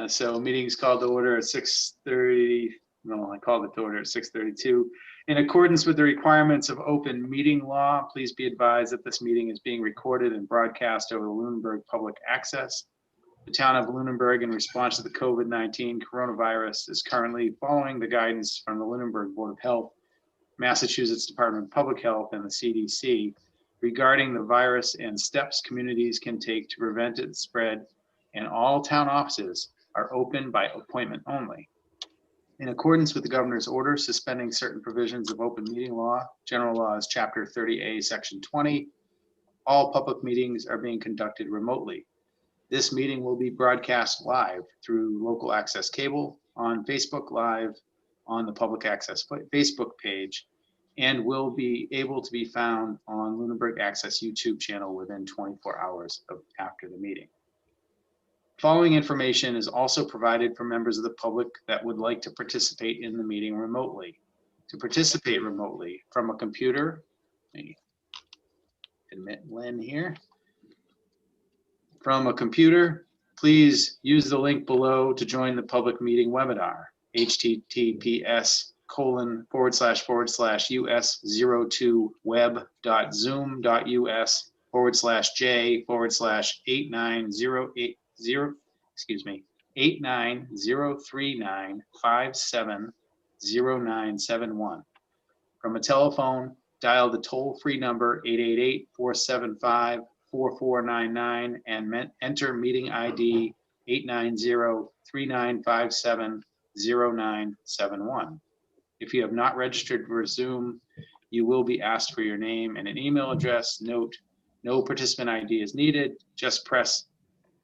So meeting is called to order at 6:30. No, I called it to order at 6:32. In accordance with the requirements of open meeting law, please be advised that this meeting is being recorded and broadcast over the Lunenburg Public Access. The town of Lunenburg, in response to the COVID-19 coronavirus, is currently following the guidance from the Lunenburg Board of Health, Massachusetts Department of Public Health, and the CDC regarding the virus and steps communities can take to prevent its spread, and all town offices are open by appointment only. In accordance with the governor's order suspending certain provisions of open meeting law, general laws, chapter 30A, section 20, all public meetings are being conducted remotely. This meeting will be broadcast live through local access cable, on Facebook Live, on the public access Facebook page, and will be able to be found on Lunenburg Access YouTube channel within 24 hours after the meeting. Following information is also provided for members of the public that would like to participate in the meeting remotely. To participate remotely from a computer, let me admit Lien here. From a computer, please use the link below to join the public meeting webinar, https://us02web.zoom.us/j/8908 89,039570971. From a telephone, dial the toll-free number 888-475-4499 and enter meeting ID 890-3957-0971. If you have not registered for Zoom, you will be asked for your name and an email address. Note, no participant ID is needed. Just press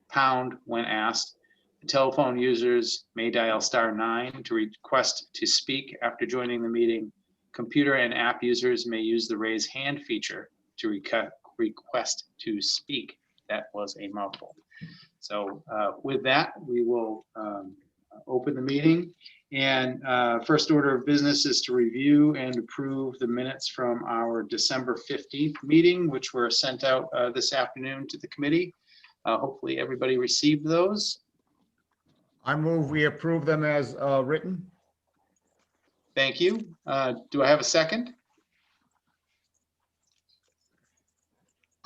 pound when asked. The telephone users may dial *9 to request to speak after joining the meeting. Computer and app users may use the raise hand feature to request to speak. That was a mouthful. So with that, we will open the meeting. And first order of business is to review and approve the minutes from our December 15th meeting, which were sent out this afternoon to the committee. Hopefully everybody received those. I move we approve them as written. Thank you. Do I have a second?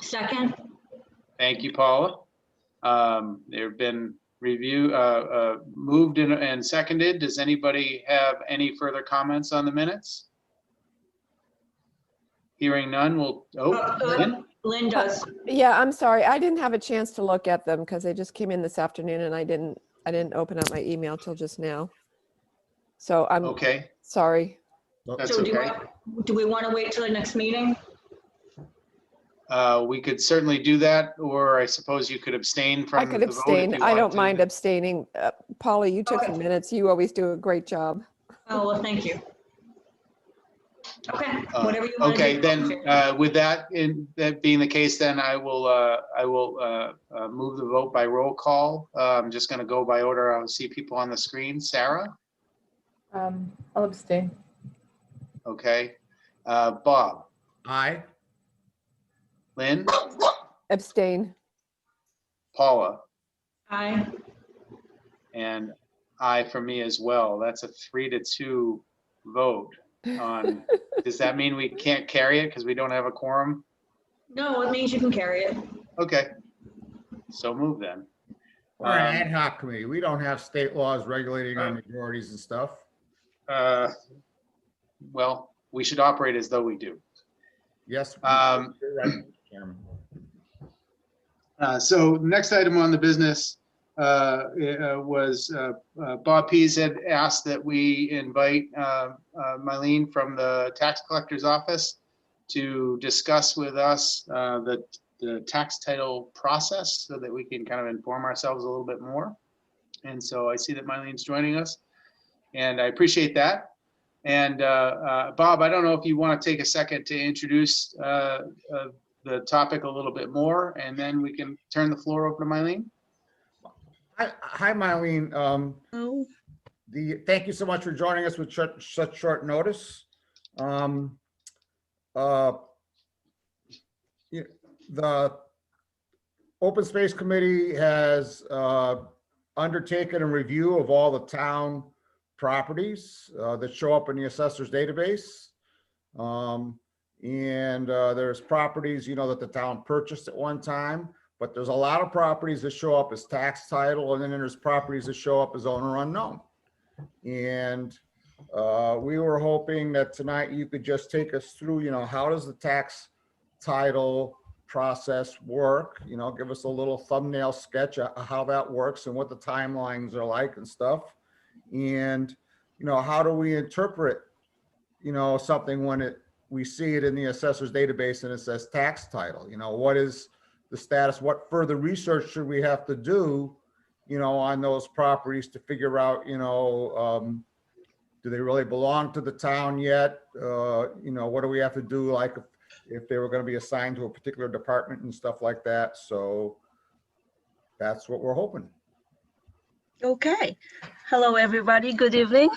Second. Thank you, Paula. There have been moved and seconded. Does anybody have any further comments on the minutes? Hearing none, Lynn? Lynn does. Yeah, I'm sorry. I didn't have a chance to look at them because they just came in this afternoon and I didn't open up my email till just now. So I'm okay. Sorry. That's So okay. do we want to wait till the next meeting? We could certainly do that, or I suppose you could abstain from I could the vote if abstain. you I don't want to. mind abstaining. Paula, you took Okay. some minutes. You always do a great job. Oh, well, thank you. Okay, whatever you want to Okay, do. then with that being the case, then I will move the vote by roll call. I'm just going to go by order. I'll see people on the screen. Sarah? I'll abstain. Okay. Bob? Aye. Lynn? Abstain. Paula? Aye. And aye for me as well. That's a 3-2 vote on. Does that mean we can't carry it because we don't have a quorum? No, it means you can carry it. Okay. So move then. We're an ad hoc committee. We don't have state laws regulating our majorities and stuff. Well, we should operate as though we do. Yes. Um, You're right, Chairman. So next item on the business was Bob Pease had asked that we invite Mylene from the tax collector's office to discuss with us the tax title process so that we can kind of inform ourselves a little bit more. And so I see that Mylene's joining us, and I appreciate that. And Bob, I don't know if you want to take a second to introduce the topic a little bit more, and then we can turn the floor over to Mylene. Hi, Mylene. Thank you so much for joining us with such short notice. The Open Space Committee has undertaken a review of all the town properties that show up in the assessor's database. There's properties, that the town purchased at one time, but there's a lot of properties that show up as tax title, and then there's properties that show up as owner unknown. And we were hoping that tonight you could just take us through, how does the tax title process work? Give us a little thumbnail sketch of how that works and what the timelines are like and stuff. And, how do we interpret, something when we see it in the assessor's database and it says tax title? What is the status? What further research should we have to do, on those properties to figure out, do they really belong to the town yet? What do we have to do, like if they were going to be assigned to a particular department and stuff like that? So that's what we're hoping. Okay. Hello, everybody. Good evening.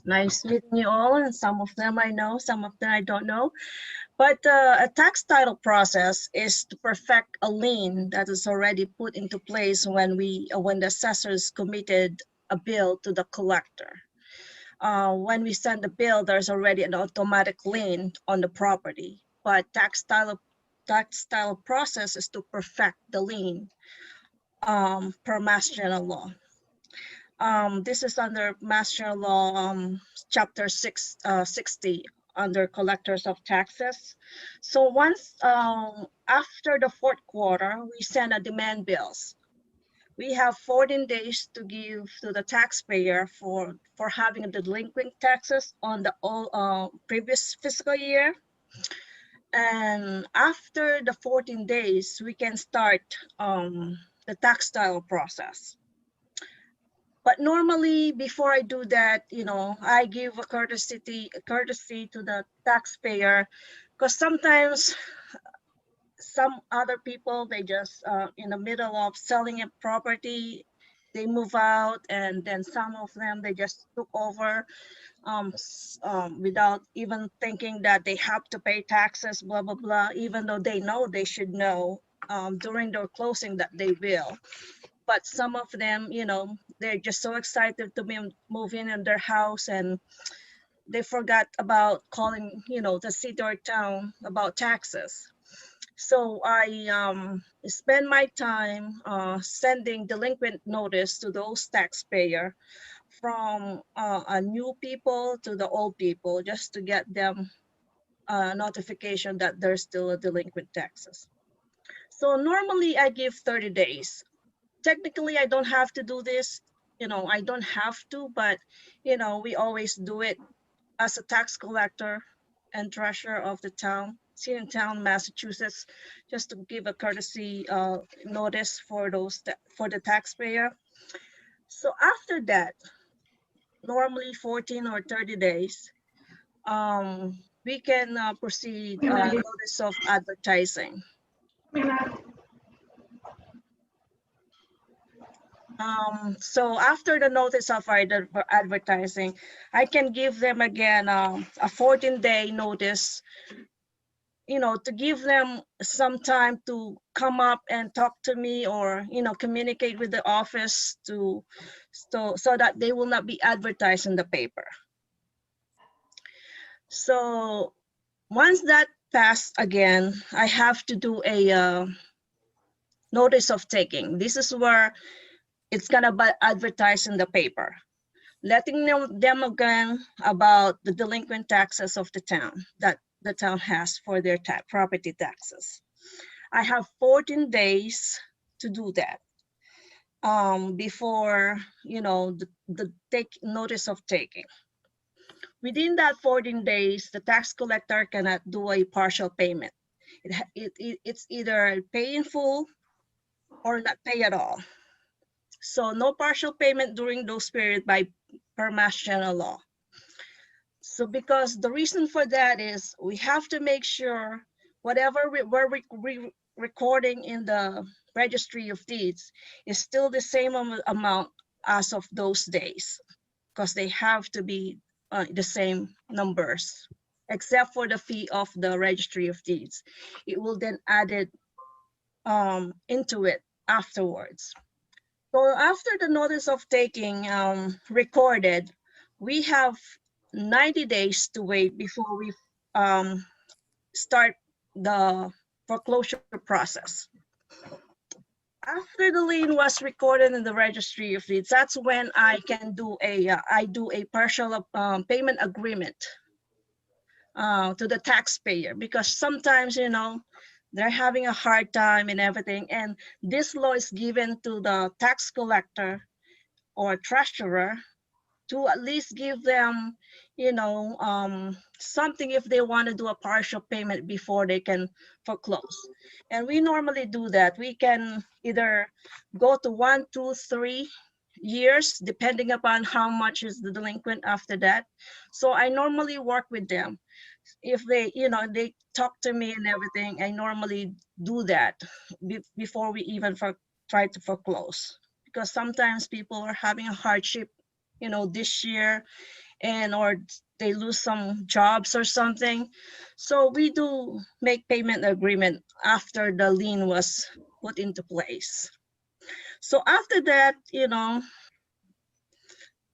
Nice meeting you all, and some of them I know, some of them I don't know. But a tax title process is to perfect a lien that is already put into place when the assessors committed a bill to the collector. When we send the bill, there's already an automatic lien on the property. But tax title process is to perfect the lien per Mass General Law. This is under Mass General Law, Chapter 60, under Collectors of Taxes. So once after the fourth quarter, we send a demand bills. We have 14 days to give to the taxpayer for having the delinquent taxes on the previous fiscal year. And after the 14 days, we can start the tax title process. But normally, before I do that, I give a courtesy to the taxpayer, because sometimes some other people, they just in the middle of selling a property, they move out, and then some of them, they just took over without even thinking that they have to pay taxes, blah, blah, blah, even though they know they should know during their closing that they will. But some of them, they're just so excited to move in their house, and they forgot about calling, the city or town about taxes. So I spend my time sending delinquent notice to those taxpayers, from new people to the old people, just to get them notification that there's still a delinquent taxes. So normally I give 30 days. Technically, I don't have to do this, I don't have to, but, we always do it as a tax collector and treasurer of the town, town, Massachusetts, just to give a courtesy notice for the taxpayer. So after that, normally 14 or 30 days, we can proceed notice of advertising. So after the notice of advertising, I can give them again a 14-day notice, to give them some time to come up and talk to me, or, communicate with the office so that they will not be advertised in the paper. So once that passed again, I have to do a notice of taking. This is where it's gonna be advertised in the paper, letting them again about the delinquent taxes of the town that the town has for their property taxes. I have 14 days to do that before, the notice of taking. Within that 14 days, the tax collector cannot do a partial payment. It's either pay in full or not pay at all. So no partial payment during those periods per Mass General Law. So because the reason for that is we have to make sure whatever we're recording in the Registry of Deeds is still the same amount as of those days, because they have to be the same numbers, except for the fee of the Registry of Deeds. It will then add it into it afterwards. So after the notice of taking recorded, we have 90 days to wait before we start the foreclosure process. After the lien was recorded in the registry of deeds, that's when I can do a partial payment agreement to the taxpayer, because sometimes, you know, they're having a hard time and everything. And this law is given to the tax collector or treasurer to at least give them, you know, something if they want to do a partial payment before they can foreclose. And we normally do that. We can either go to 1, 2, 3 years, depending upon how much is the delinquent after that. So I normally work with them. If they, you know, they talk to me and everything, I normally do that before we even try to foreclose. Because sometimes people are having a hardship, you know, this year, and or they lose some jobs or something. So we do make payment agreement after the lien was put into place. So after that, you know,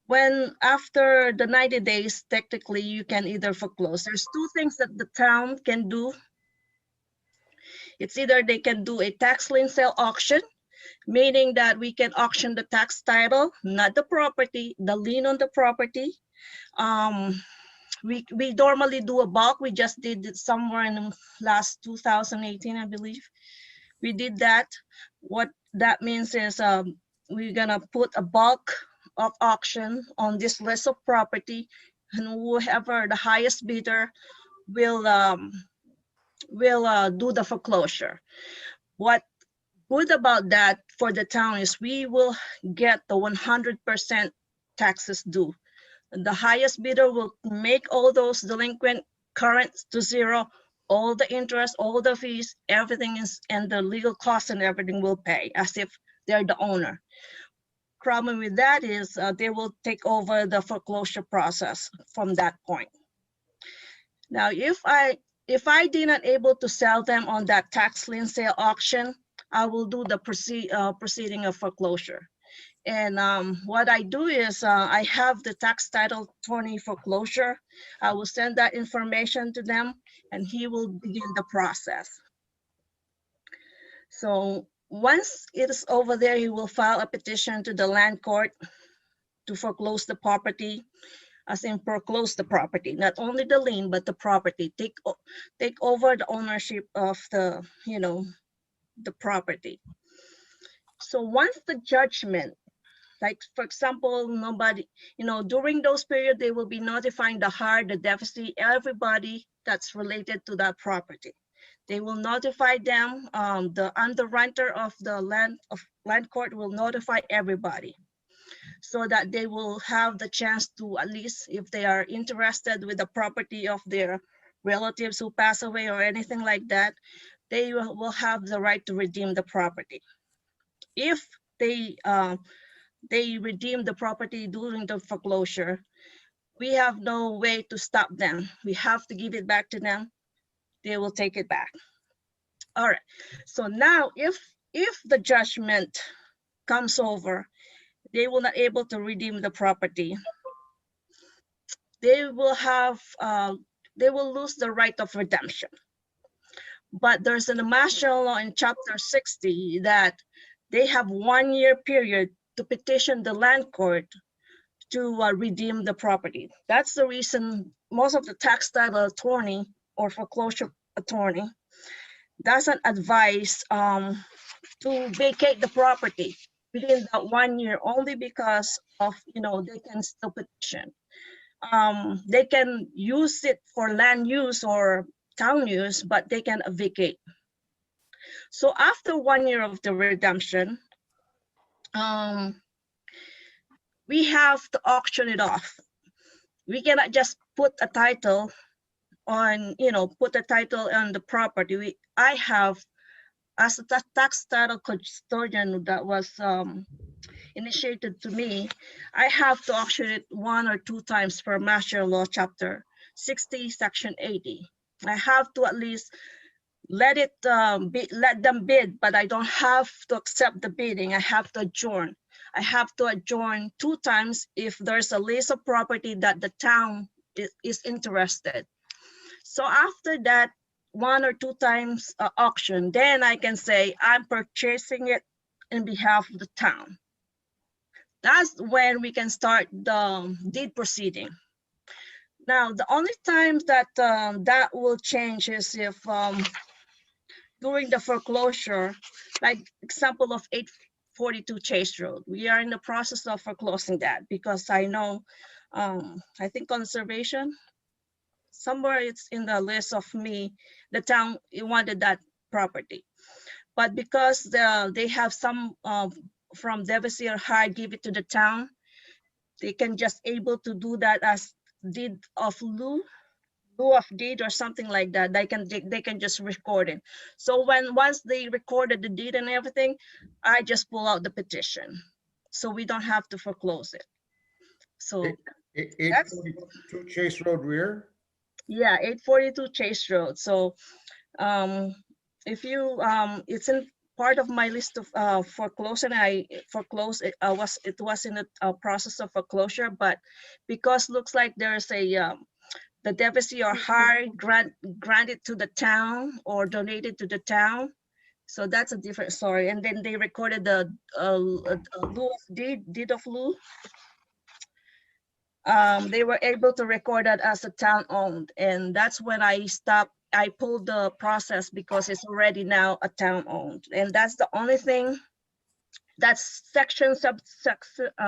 when after the 90 days, technically you can either foreclose. There's two things that the town can do. It's either they can do a tax lien sale auction, meaning that we can auction the tax title, not the property, the lien on the property. We normally do a bulk. We just did it somewhere in the last 2018, I believe. We did that. What that means is we're gonna put a bulk of auction on this list of property, and whoever the highest bidder will do the foreclosure. What good about that for the town is we will get the 100% taxes due. The highest bidder will make all those delinquent current to zero, all the interest, all the fees, everything is, and the legal costs and everything will pay as if they're the owner. Problem with that is they will take over the foreclosure process from that point. Now, if I did not able to sell them on that tax lien sale auction, I will do the proceeding of foreclosure. And what I do is I have the tax title attorney foreclosure. I will send that information to them and he will begin the process. So once it is over there, he will file a petition to the land court to foreclose the property, as in foreclose the property, not only the lien, but the property, take over the ownership of the, you know, the property. So once the judgment, like for example, nobody, you know, during those periods, they will be notifying the HAR, the deficit, everybody that's related to that property. They will notify them, the underwriter of the land court will notify everybody so that they will have the chance to, at least if they are interested with the property of their relatives who pass away or anything like that, they will have the right to redeem the property. If they redeem the property during the foreclosure, we have no way to stop them. We have to give it back to them. They will take it back. All right. So now if the judgment comes over, they will not able to redeem the property. They will have, they will lose the right of redemption. But there's a martial law in chapter 60 that they have 1 year period to petition the land court to redeem the property. That's the reason most of the tax title attorney or foreclosure attorney doesn't advise to vacate the property within that 1 year, only because of, you know, they can still petition. They can use it for land use or town use, but they can vacate. So after 1 year of the redemption, we have to auction it off. We cannot just put a title on, you know, put a title on the property. I have, as a tax title custodian that was initiated to me, I have to auction it 1 or 2 times per Master Law Chapter 60, Section 80. I have to at least let them bid, but I don't have to accept the bidding. I have to adjourn. I have to adjourn 2 times if there's a list of property that the town is interested. So after that 1 or 2 times auction, then I can say I'm purchasing it in behalf of the town. That's when we can start the deed proceeding. Now, the only time that that will change is if during the foreclosure, like example of 842 Chase Road, we are in the process of foreclosing that because I know, I think conservation, somewhere it's in the list of me, the town wanted that property. But because they have some from Debussy or Hyde give it to the town, they can just able to do that as deed of lieu of deed or something like that. They can just record it. So once they recorded the deed and everything, I just pull out the petition. So we don't have to foreclose it. So that's 842 Chase Road rear. yeah, 842 Chase Road. So if you it's in part of my list of foreclosure. I foreclosed it. It was in the process of foreclosure, but because looks like there's a the deficit or hard granted to the town or donated to the town. So that's a different story. And then they recorded the lieu of deed of lieu. They were able to record that as a town owned. And that's when I pulled the process because it's already now a town owned. And that's the only thing. That's section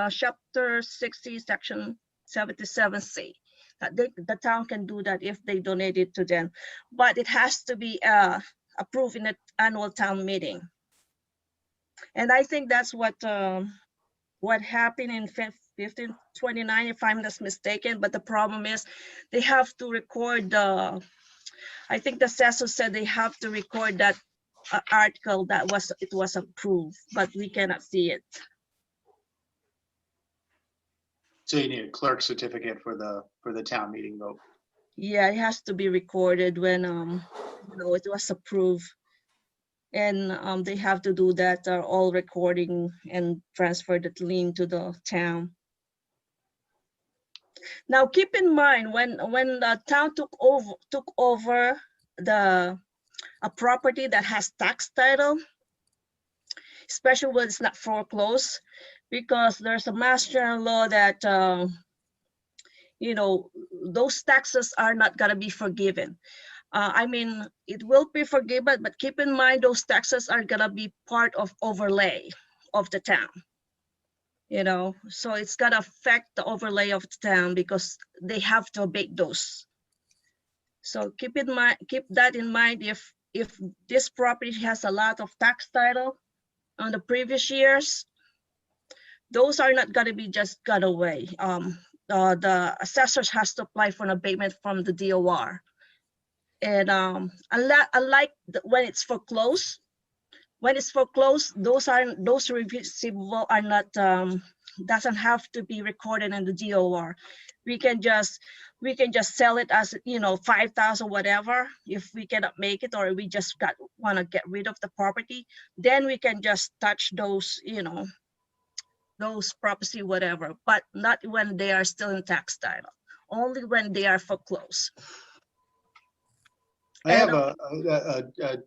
chapter 60, section 77C. The town can do that if they donate it to them, but it has to be approved in an annual town meeting. And I think that's what happened in 1529, if I'm not mistaken. But the problem is they have to record I think the assessor said they have to record that article that it was approved, but we cannot see it. So you need a clerk certificate for the town meeting vote. Yeah, it has to be recorded when it was approved, and they have to do that all recording and transfer the lien to the town. Now, keep in mind when the town took over a property that has tax title, especially when it's not foreclosed, because there's a mass general law that those taxes are not going to be forgiven. I mean, it will be forgiven, but keep in mind those taxes are going to be part of overlay of the town. So it's going to affect the overlay of the town because they have to abate those. So keep that in mind. If this property has a lot of tax title on the previous years, those are not going to be just got away. The assessors has to apply for an abatement from the DOR. And unlike when it's foreclosed, those receivable are not doesn't have to be recorded in the DOR. We can just sell it as 5,000 whatever if we cannot make it, or we just want to get rid of the property. Then we can just touch those those property whatever, but not when they are still in tax title. Only when they are foreclosed. I have a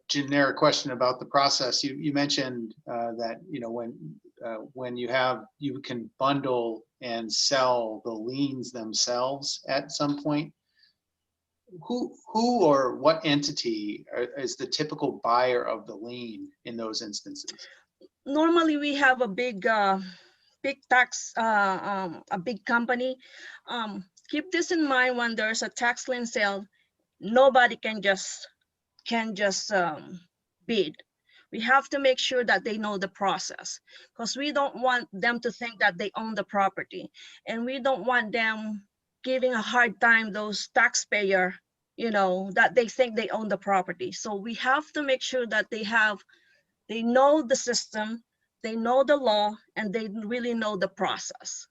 generic question about the process. You mentioned that when you can bundle and sell the liens themselves at some point. Who or what entity is the typical buyer of the lien in those instances? Normally, we have a big tax, a big company. Keep this in mind when there's a tax lien sale. Nobody can just bid. We have to make sure that they know the process, because we don't want them to think that they own the property, and we don't want them giving a hard time those taxpayer, that they think they own the property. So we have to make sure that they know the system, they know the law, and they really know the process.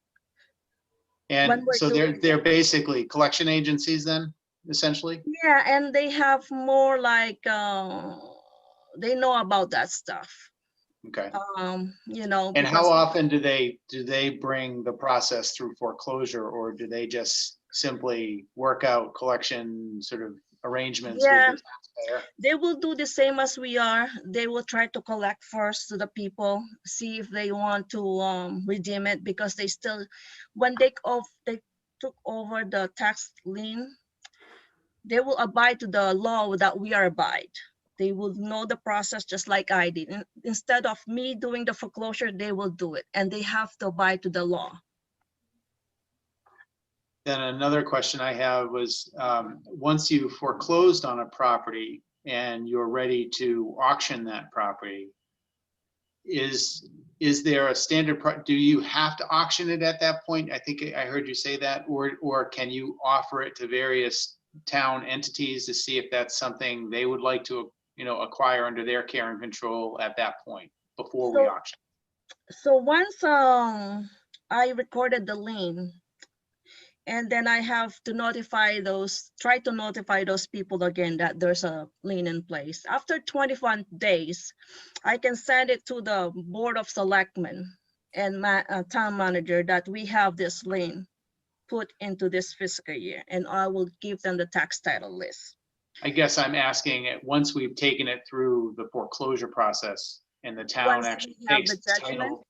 And so they're basically collection agencies then, essentially? Yeah, and they have more like, they know about that stuff. Okay. You know. And how because- often do they bring the process through foreclosure, or do they just simply work out collection sort of arrangements with Yeah. the taxpayer? They will do the same as we are. They will try to collect first to the people, see if they want to redeem it, because they still, when they took over the tax lien, they will abide to the law that we are abide. They will know the process just like I did. Instead of me doing the foreclosure, they will do it, and they have to abide to the law. Then another question I have was, once you foreclosed on a property and you're ready to auction that property, is there a standard, do you have to auction it at that point? I think I heard you say that, or can you offer it to various town entities to see if that's something they would like to, acquire under their care and control at that point before we So- auction? So once I recorded the lien, and then I have to try to notify those people again that there's a lien in place. After 21 days, I can send it to the Board of Selectmen and town manager that we have this lien put into this fiscal year, and I will give them the tax title list. I guess I'm asking it, once we've taken it through the foreclosure process and the town Once actually we have takes the judgment? title,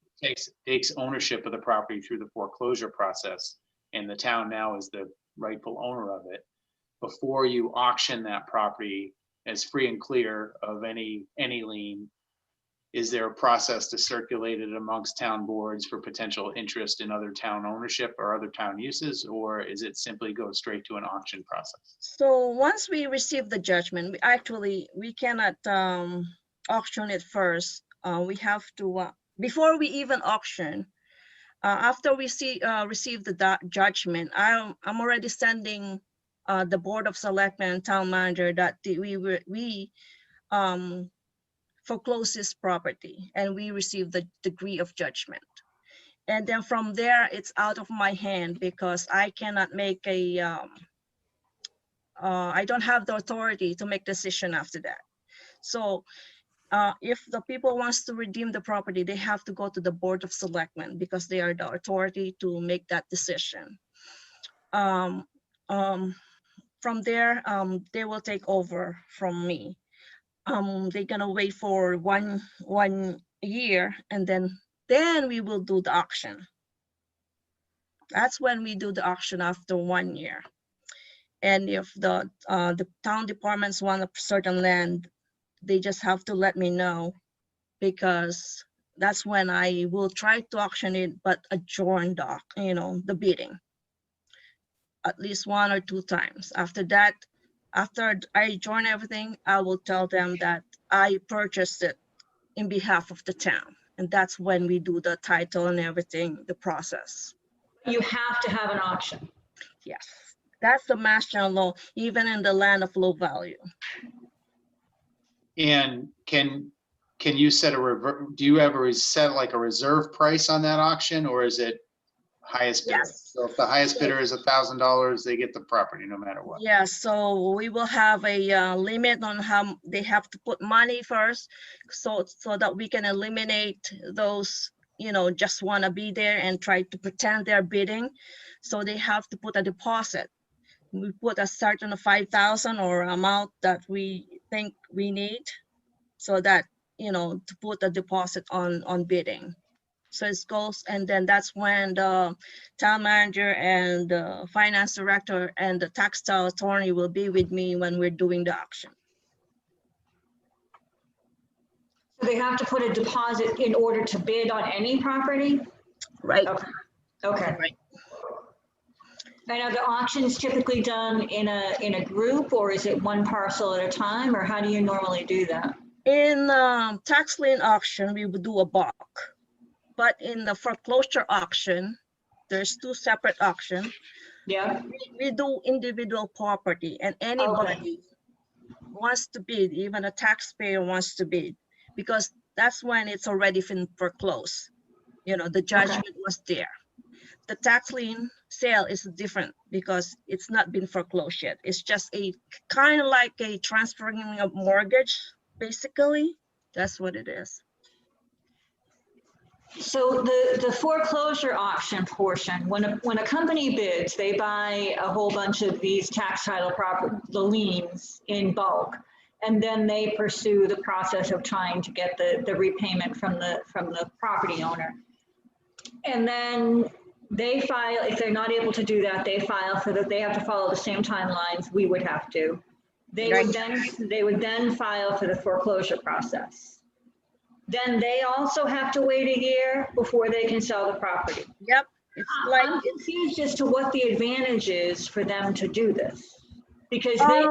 takes ownership of the property through the foreclosure process, and the town now is the rightful owner of it, before you auction that property as free and clear of any lien, is there a process to circulate it amongst town boards for potential interest in other town ownership or other town uses, or is it simply go straight to an auction process? So once we receive the judgment, we cannot auction it first. We have to, before we even auction, after we receive the judgment, I'm already sending the Board of Selectmen and town manager that we foreclose this property, and we receive the degree of judgment. And then from there, it's out of my hand, because I cannot make I don't have the authority to make decision after that. So if the people wants to redeem the property, they have to go to the Board of Selectmen, because they are the authority to make that decision. From there, they will take over from me. They're gonna wait for one year, and then we will do the auction. That's when we do the auction, after 1 year. And if the town departments want a certain land, they just have to let me know, because that's when I will try to auction it, but adjourn the bidding at least 1 or 2 times. After that, after I join everything, I will tell them that I purchased it in behalf of the town. And that's when we do the title and everything, the process. You have to have an auction. Yes, that's the mass general law, even in the land of low value. And can you set do you ever set like a reserve price on that auction, or is it highest bidder? Yes. So if the highest bidder is $1,000, they get the property no matter what. Yeah, so we will have a limit on how they have to put money first, so that we can eliminate those, just want to be there and try to pretend they're bidding. So they have to put a deposit. We put a certain 5,000 or amount that we think we need, so that, to put a deposit on bidding. So it goes, and then that's when the town manager and the finance director and the tax title attorney will be with me when we're doing the auction. So they have to put a deposit in order to bid on any property? Right. Okay. Right. And are the auctions typically done in a group, or is it one parcel at a time, or how do you normally do that? In tax lien auction, we would do a bulk. But in the foreclosure auction, there's 2 separate auctions. Yeah. We do individual property, and anybody wants to bid, even a taxpayer wants to bid, because that's when it's already been foreclosed. The judgment was there. The tax lien sale is different, because it's not been foreclosed yet. It's just a kind of like a transferring of mortgage, basically. That's what it is. So the foreclosure auction portion, when a company bids, they buy a whole bunch of these tax title property, the liens in bulk. And then they pursue the process of trying to get the repayment from the property owner. And then they file, if they're not able to do that, they file for that, they have to follow the same timelines we would have to. They would then file for the foreclosure process. Then they also have to wait a year before they can sell the property. Yep, it's like, I'm confused as to what the advantage is for them to do this. Because they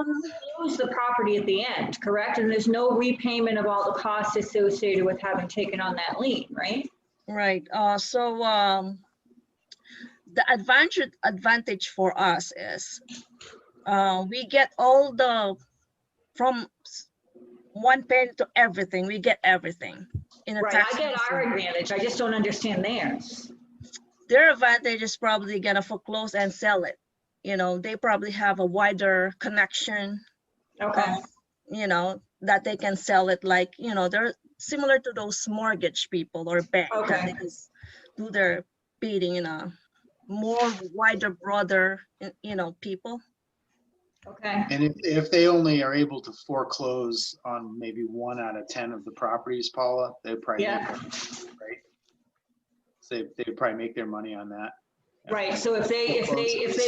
lose the property at the end, correct? And there's no repayment of all the costs associated with having taken on that lien, right? right, the advantage for us is we get all from one penny to everything, we get everything in a Right, tax. I get our advantage, I just don't understand theirs. Their advantage is probably gonna foreclose and sell it. You know, they probably have a wider connection, Okay, you know, that they can sell it, like, you know, they're similar to those mortgage people or bank that Okay. they just do their bidding in a more wider, broader, you know, people. okay, And if they only are able to foreclose on maybe 1 out of 10 of the properties, Paula, they'd probably make Yeah. their money, right? So they'd probably make their money on that. right, so if they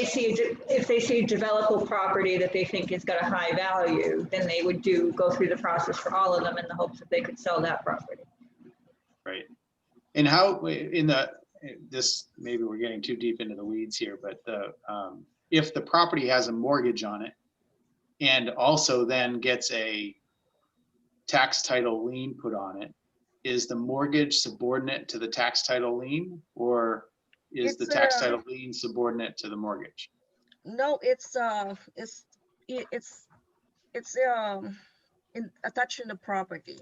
see a developable property that they think has got a high value, then they would go through the process for all of them in the hopes that they could sell that property. Right. And this, maybe we're getting too deep into the weeds here, but if the property has a mortgage on it and also then gets a tax title lien put on it, is the mortgage subordinate to the tax title lien, or is the It's, tax title lien subordinate to the mortgage? No, it's attached in the property.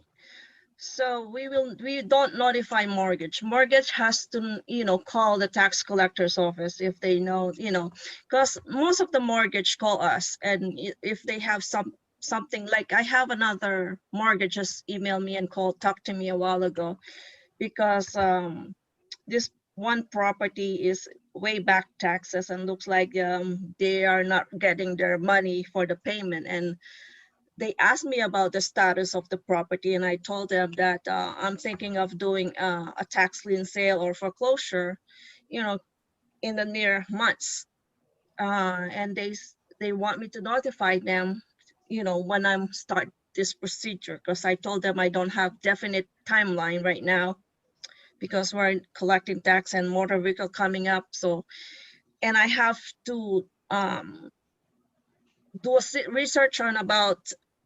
So we don't notify mortgage. Mortgage has to, you know, call the tax collector's office if they know, you know, because most of the mortgage call us, and if they have something like, I have another mortgage just emailed me and talked to me a while ago, because this one property is way back taxes and looks like they are not getting their money for the payment, and they asked me about the status of the property, and I told them that I'm thinking of doing a tax lien sale or foreclosure, you know, in the near months. And they want me to notify them, you know, when I'm start this procedure, because I told them I don't have definite timeline right now because we're collecting tax and motor vehicle coming up. So, and I have to do a research on about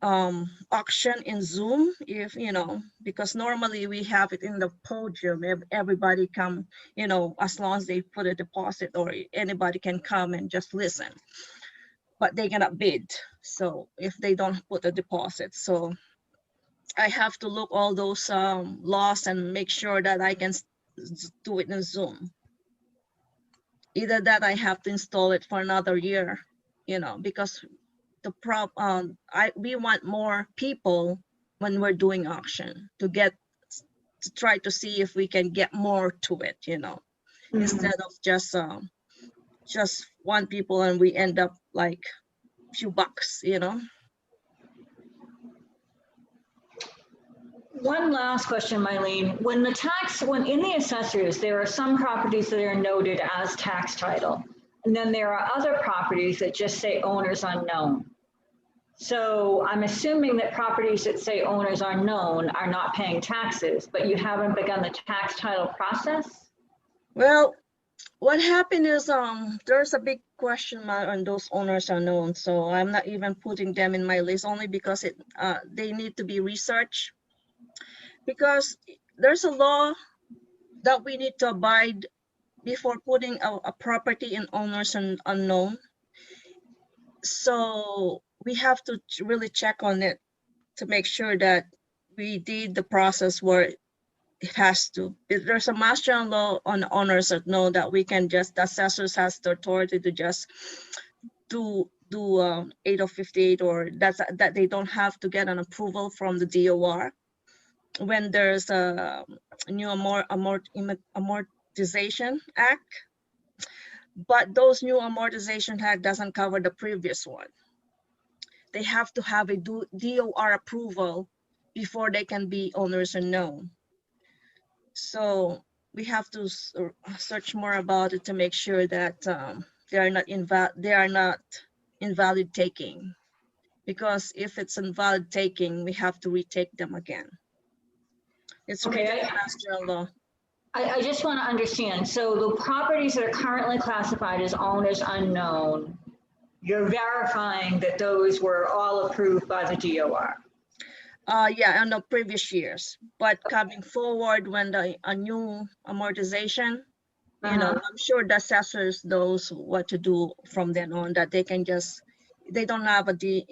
auction in Zoom, if, you know, because normally we have it in the podium, everybody come, you know, as long as they put a deposit, or anybody can come and just listen, but they cannot bid. So if they don't put a deposit, so I have to look all those laws and make sure that I can do it in Zoom. Either that, I have to install it for another year, you know, because we want more people when we're doing auction to try to see if we can get more to it, you know, instead of just one people and we end up like few bucks, you know. One last question, Mylene. When in the assessors, there are some properties that are noted as tax title, and then there are other properties that just say owners unknown. So I'm assuming that properties that say owners unknown are not paying taxes, but you haven't begun the tax title process? Well, what happened is there's a big question mark on those owners unknown. So I'm not even putting them in my list, only because they need to be researched. Because there's a law that we need to abide before putting a property in owners unknown. So we have to really check on it to make sure that we did the process where it has to. There's a mass general law on owners unknown that we can just, the assessors has the authority to just do 8 of 58, or that they don't have to get an approval from the DOR when there's a new amortization act, but those new amortization act doesn't cover the previous one. They have to have a DOR approval before they can be owners unknown. So we have to search more about it to make sure that they are not invalid taking. Because if it's invalid taking, we have to retake them again. It's Okay, written in Mass General Law. I just want to understand. So the properties that are currently classified as owners unknown, you're verifying that those were all approved by the DOR? Yeah, in the previous years. But coming forward, when a new amortization, you know, I'm sure the assessors knows what to do from then on, that they can just, they don't need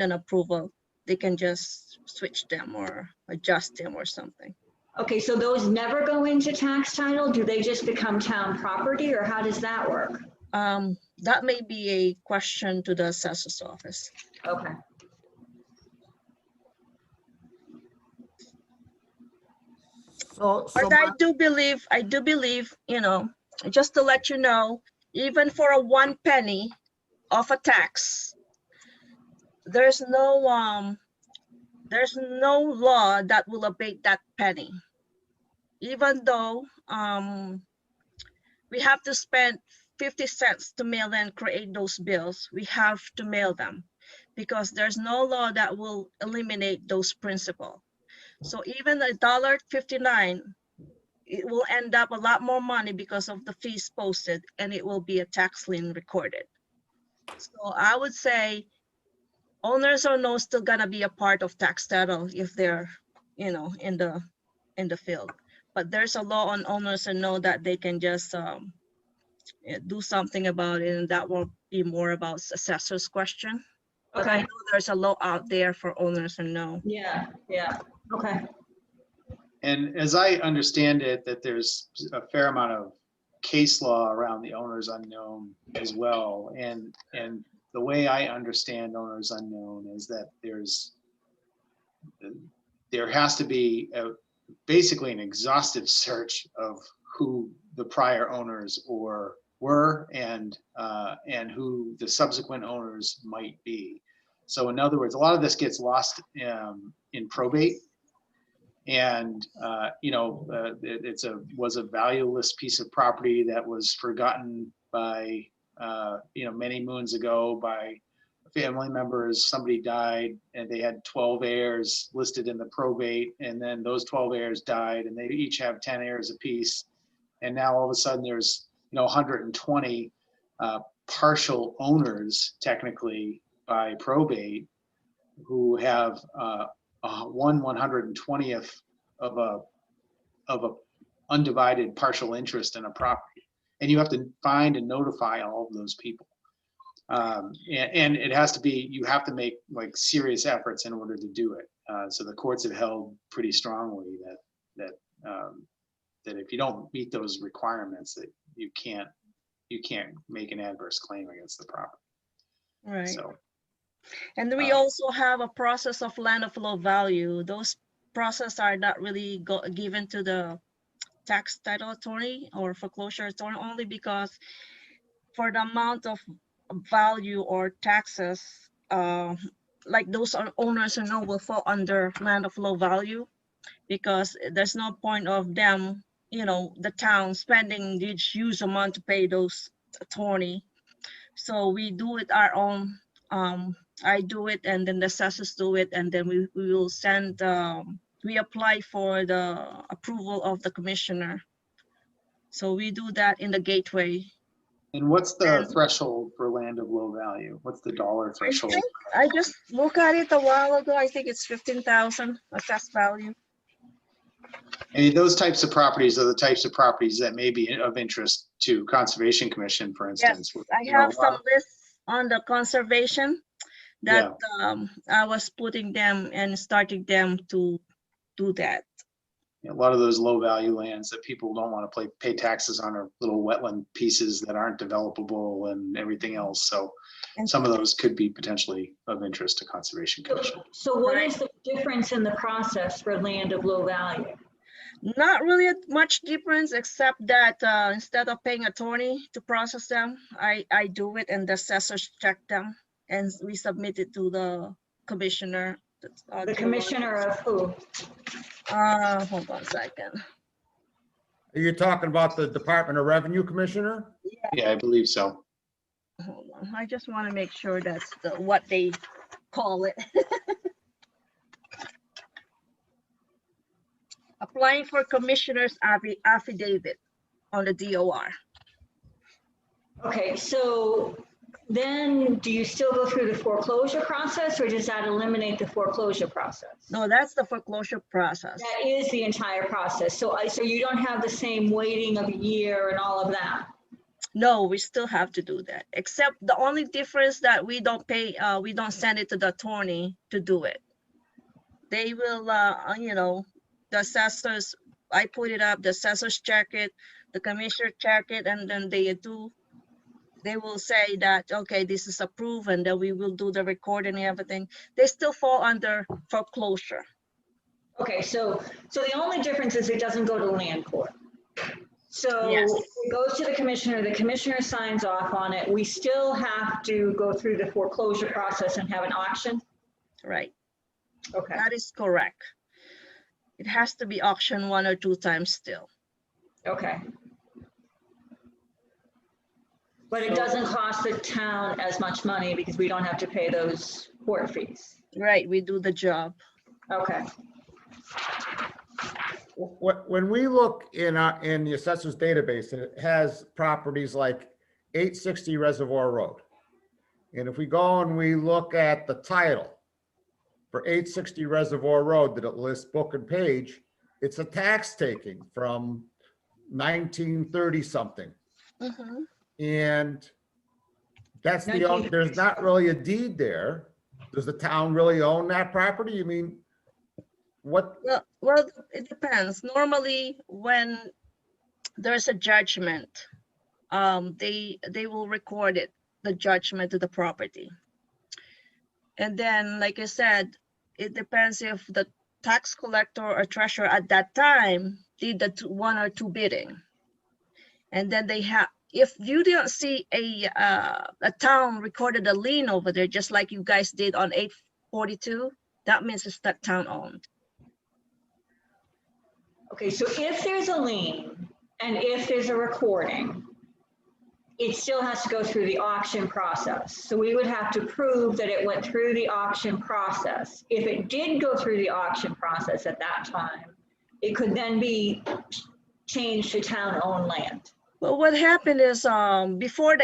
an approval. They can just switch them or adjust them or something. Okay, so those never go into tax title? Do they just become town property, or how does that work? That may be a question to the assessor's office. Okay. But I do believe, you know, just to let you know, even for a 1 penny of a tax, there's no law that will abate that penny. Even though we have to spend 50 cents to mail and create those bills, we have to mail them because there's no law that will eliminate those principles. So even $1.59, it will end up a lot more money because of the fees posted, and it will be a tax lien recorded. So I would say owners or no still gonna be a part of tax title if they're, you know, in the field. But there's a law on owners and know that they can just do something about it, and that will be more about assessor's question. But I know there's a law out there for owners and no. Yeah, yeah, okay. And as I understand it, that there's a fair amount of case law around the owners unknown as well. And the way I understand owners unknown is that there has to be basically an exhaustive search of who the prior owners were and who the subsequent owners might be. So in other words, a lot of this gets lost in probate. And it was a valueless piece of property that was forgotten by many moons ago by family members. Somebody died and they had 12 heirs listed in the probate, and then those 12 heirs died and they each have 10 heirs apiece. And now all of a sudden there's 120 partial owners technically by probate who have 1/120th of a undivided partial interest in a property, and you have to find and notify all of those people, and it has to be, you have to make like serious efforts in order to do it. So the courts have held pretty strongly that if you don't meet those requirements, that you can't make an adverse claim against the property. Right. So. And we also have a process of land of low value. Those processes are not really given to the tax title attorney or foreclosure attorney, only because for the amount of value or taxes, like those owners who know will fall under land of low value, because there's no point of them, the town spending huge amount to pay those attorney. So we do it our own. I do it, and then the assessors do it, and then we will send, we apply for the approval of the commissioner. So we do that in the gateway. And what's the threshold for land of low value? What's the dollar threshold? I just looked at it a while ago. I think it's 15,000 assessed value. And those types of properties are the types of properties that may be of interest to Conservation Commission, for instance. Yes, I have some lists on the conservation that I was putting them and starting them to do that. a lot of those low value lands that people don't want to pay taxes on are little wetland pieces that aren't developable and everything else. So And- some of those could be potentially of interest to Conservation Commission. So what is the difference in the process for land of low value? Not really much difference, except that instead of paying attorney to process them, I do it and the assessors check them and we submit it to the commissioner. The commissioner of who? Hold on a second. Are you talking about the Department of Revenue Commissioner? Yeah, I believe so. Hold on, I just want to make sure that's what they call it. Applying for commissioner's affidavit on the DOR. Okay, so then do you still go through the foreclosure process, or does that eliminate the foreclosure process? No, that's the foreclosure process. That is the entire process. So you don't have the same waiting of a year and all of that. No, we still have to do that, except the only difference that we don't pay, we don't send it to the attorney to do it. They will, the assessors, I put it up, the assessors check it, the commissioner check it, and then they will say that, okay, this is approved, and then we will do the recording and everything. They still fall under foreclosure. Okay, so the only difference is it doesn't go to land court. So Yes. it goes to the commissioner signs off on it. We still have to go through the foreclosure process and have an auction? Right, Okay, that is correct. It has to be auctioned 1 or 2 times still. okay. But it doesn't cost the town as much money because we don't have to pay those court fees. Right, we do the job. Okay, When we look in the assessor's database, it has properties like 860 Reservoir Road. And if we go and we look at the title for 860 Reservoir Road that it lists book and page, it's a tax taking from 1930 something. Mhm. And that's there's not really a deed there. Does the town really own that property? You mean, what? Well, it depends. Normally, when there's a judgment, they will record it, the judgment to the property. And then, like I said, it depends if the tax collector or treasurer at that time did the 1 or 2 bidding. And then they have, if you don't see a town recorded a lien over there, just like you guys did on 842, that means it's that town owned. okay, so if there's a lien and if there's a recording, it still has to go through the auction process. So we would have to prove that it went through the auction process. If it did go through the auction process at that time, it could then be changed to town-owned land. Well, what happened is before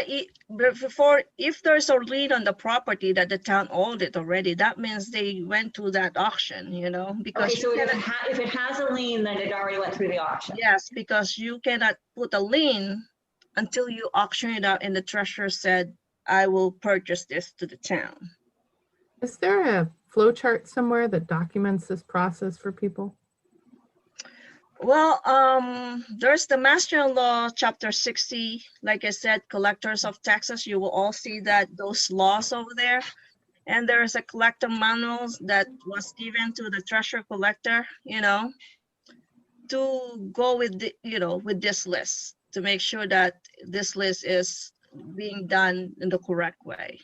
if there's a lien on the property that the town owned it already, that means they went to that auction, because Okay, so if it has a lien, then it already went through the auction. yes, because you cannot put a lien until you auction it out and the treasurer said, I will purchase this to the town. Is there a flow chart somewhere that documents this process for people? Well, there's the Master Law, Chapter 60. Like I said, collectors of taxes, you will all see those laws over there. And there's a collector manual that was given to the treasurer collector, to go with with this list, to make sure that this list is being done in the correct way.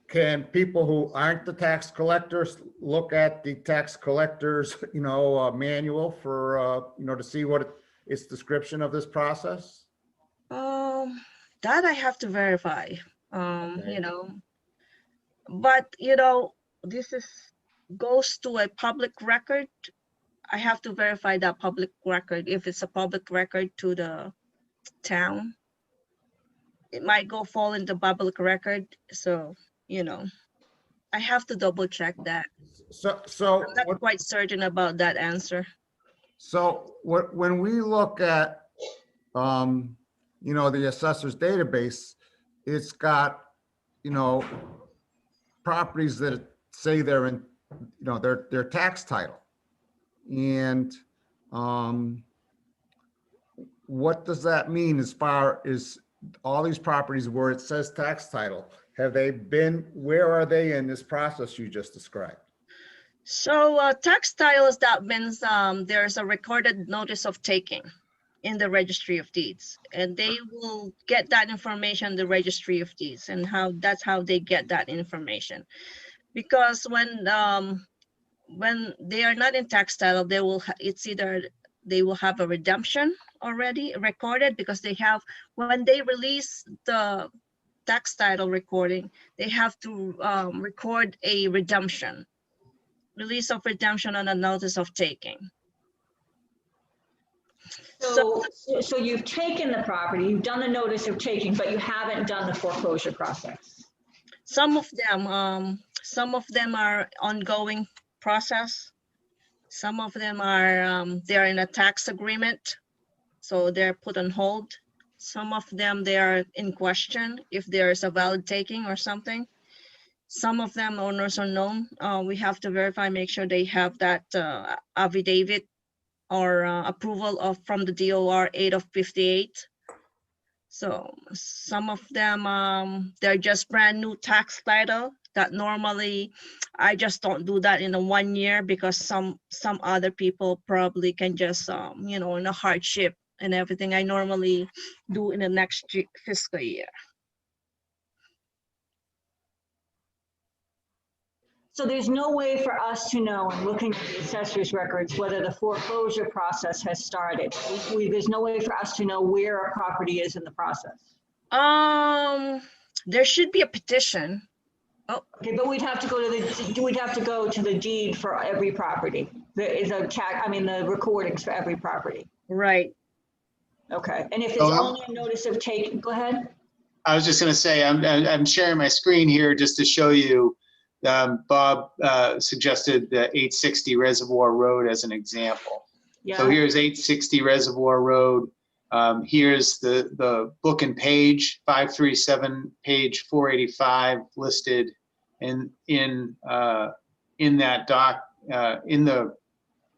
Can people who aren't the tax collectors look at the tax collector's, manual for, to see what its description of this process? That I have to verify, but this goes to a public record. I have to verify that public record. If it's a public record to the town, it might fall into public record. So, I have to double check that. So I'm not quite certain about that answer. So when we look at, the assessor's database, it's got, properties that say they're in their tax title. And what does that mean as far as all these properties where it says tax title? Where are they in this process you just described? So tax titles, that means there's a recorded notice of taking in the registry of deeds, and they will get that information in the registry of deeds, and that's how they get that information. Because when they are not in tax title, it's either they will have a redemption already recorded, because when they release the tax title recording, they have to record a redemption, release of redemption on a notice of taking. So you've taken the property, you've done the notice of taking, but you haven't done the foreclosure process. Some of them are ongoing process. Some of them are they're in a tax agreement, so they're put on hold. Some of them, they are in question if there is a valid taking or something. Some of them, owners unknown. We have to verify, make sure they have that affidavit or approval from the DOR 8 of 58. So some of them, they're just brand new tax title that normally I just don't do that in a 1 year, because some other people probably can just, in a hardship and everything. I normally do in the next fiscal year. So there's no way for us to know, in looking at the assessor's records, whether the foreclosure process has started. There's no way for us to know where a property is in the process. There should be a petition. Oh, okay, but we'd have to go to the deed for every property. There is the recordings for every property. Right. Okay, and if there's only a notice of take, go ahead. I was just going to say, I'm sharing my screen here just to show you. Bob suggested the 860 Reservoir Road as an example. Yeah. So here's 860 Reservoir Road. Here's the book and page 537, page 485 listed in that doc in the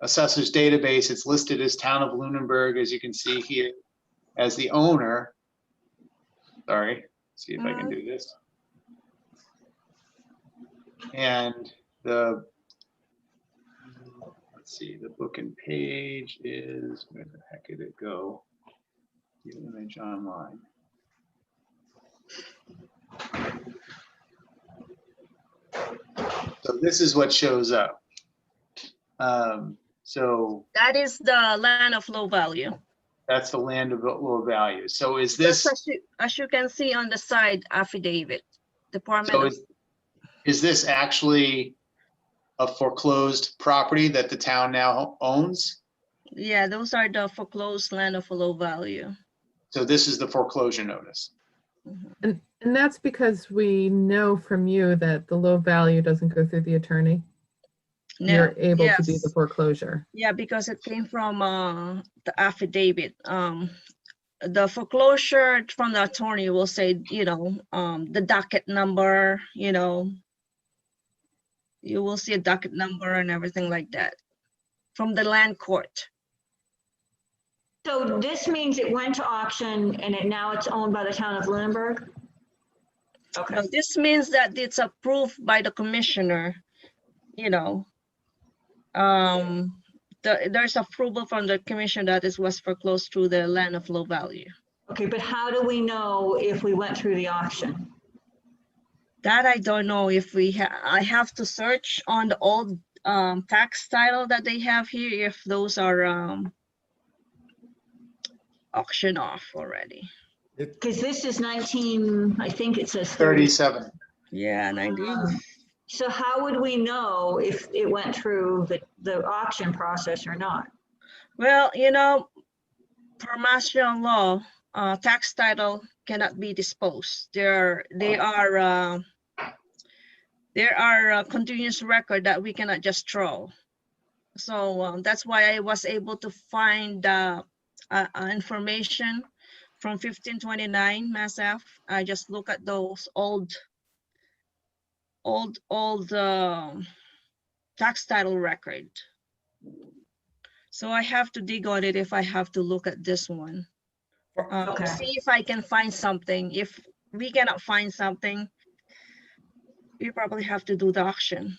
assessor's database. It's listed as Town of Lunenburg, as you can see here, as the owner. Sorry, see if I can do this. And let's see, the book and page is, where the heck did it go? The image online. So this is what shows up. So that is the land of low value. That's the land of low value. So is this, as you can see on the side affidavit, Department so is this actually a foreclosed property that the town now owns? Yeah, those are the foreclosed land of low value. So this is the foreclosure notice. And that's because we know from you that the low value doesn't go through the attorney. No, You're able yes. to do the foreclosure. Yeah, because it came from the affidavit. The foreclosure from the attorney will say, the docket number, you will see a docket number and everything like that from the land court. So this means it went to auction and now it's owned by the Town of Lunenburg? Okay. Now, this means that it's approved by the commissioner, there's approval from the commission that it was foreclosed through the land of low value. Okay, but how do we know if we went through the auction? That I don't know if I have to search on the old tax title that they have here, if those are auctioned off already. Because this is 19, I think it says 37. Yeah, 19. So how would we know if it went through the auction process or not? Well, per Mass General law, tax title cannot be disposed. There are continuous record that we cannot just throw. So that's why I was able to find information from 1529 Mass F. I just look at those old tax title record. So I have to dig on it if I have to look at this one. Okay. See if I can find something. If we cannot find something, we probably have to do the auction.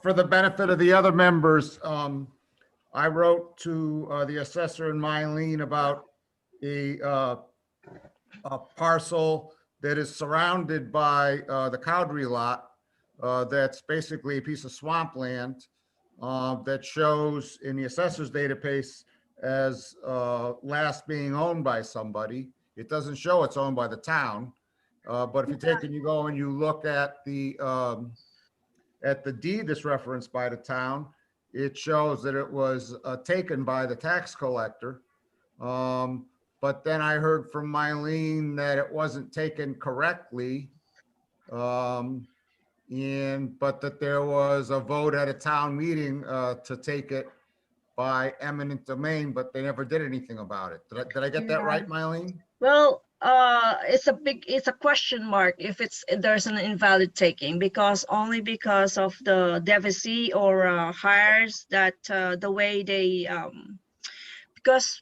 For the benefit of the other members, I wrote to the assessor in Lien about a parcel that is surrounded by the Cowdery lot. That's basically a piece of swampland that shows in the assessor's database as last being owned by somebody. It doesn't show it's owned by the town. But if you take and you go and you look at the deed that's referenced by the town, it shows that it was taken by the tax collector. But then I heard from Mylene that it wasn't taken correctly. But that there was a vote at a town meeting to take it by eminent domain, but they never did anything about it. Did I get that right, Mylene? Well, it's a question mark if there's an invalid taking, because only because of the deficit or hires that the way they because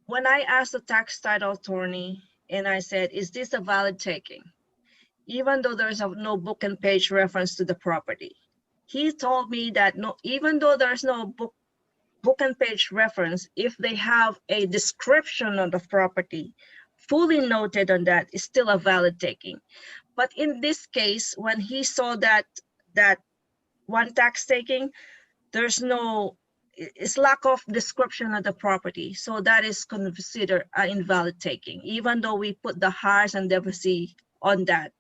when I asked the tax title attorney and I said, is this a valid taking? Even though there's no book and page reference to the property, he told me that no, even though there's no book and page reference, if they have a description of the property fully noted on that, is still a valid taking. But in this case, when he saw that one tax taking, it's lack of description of the property, so that is considered an invalid taking, even though we put the hires and deficit on that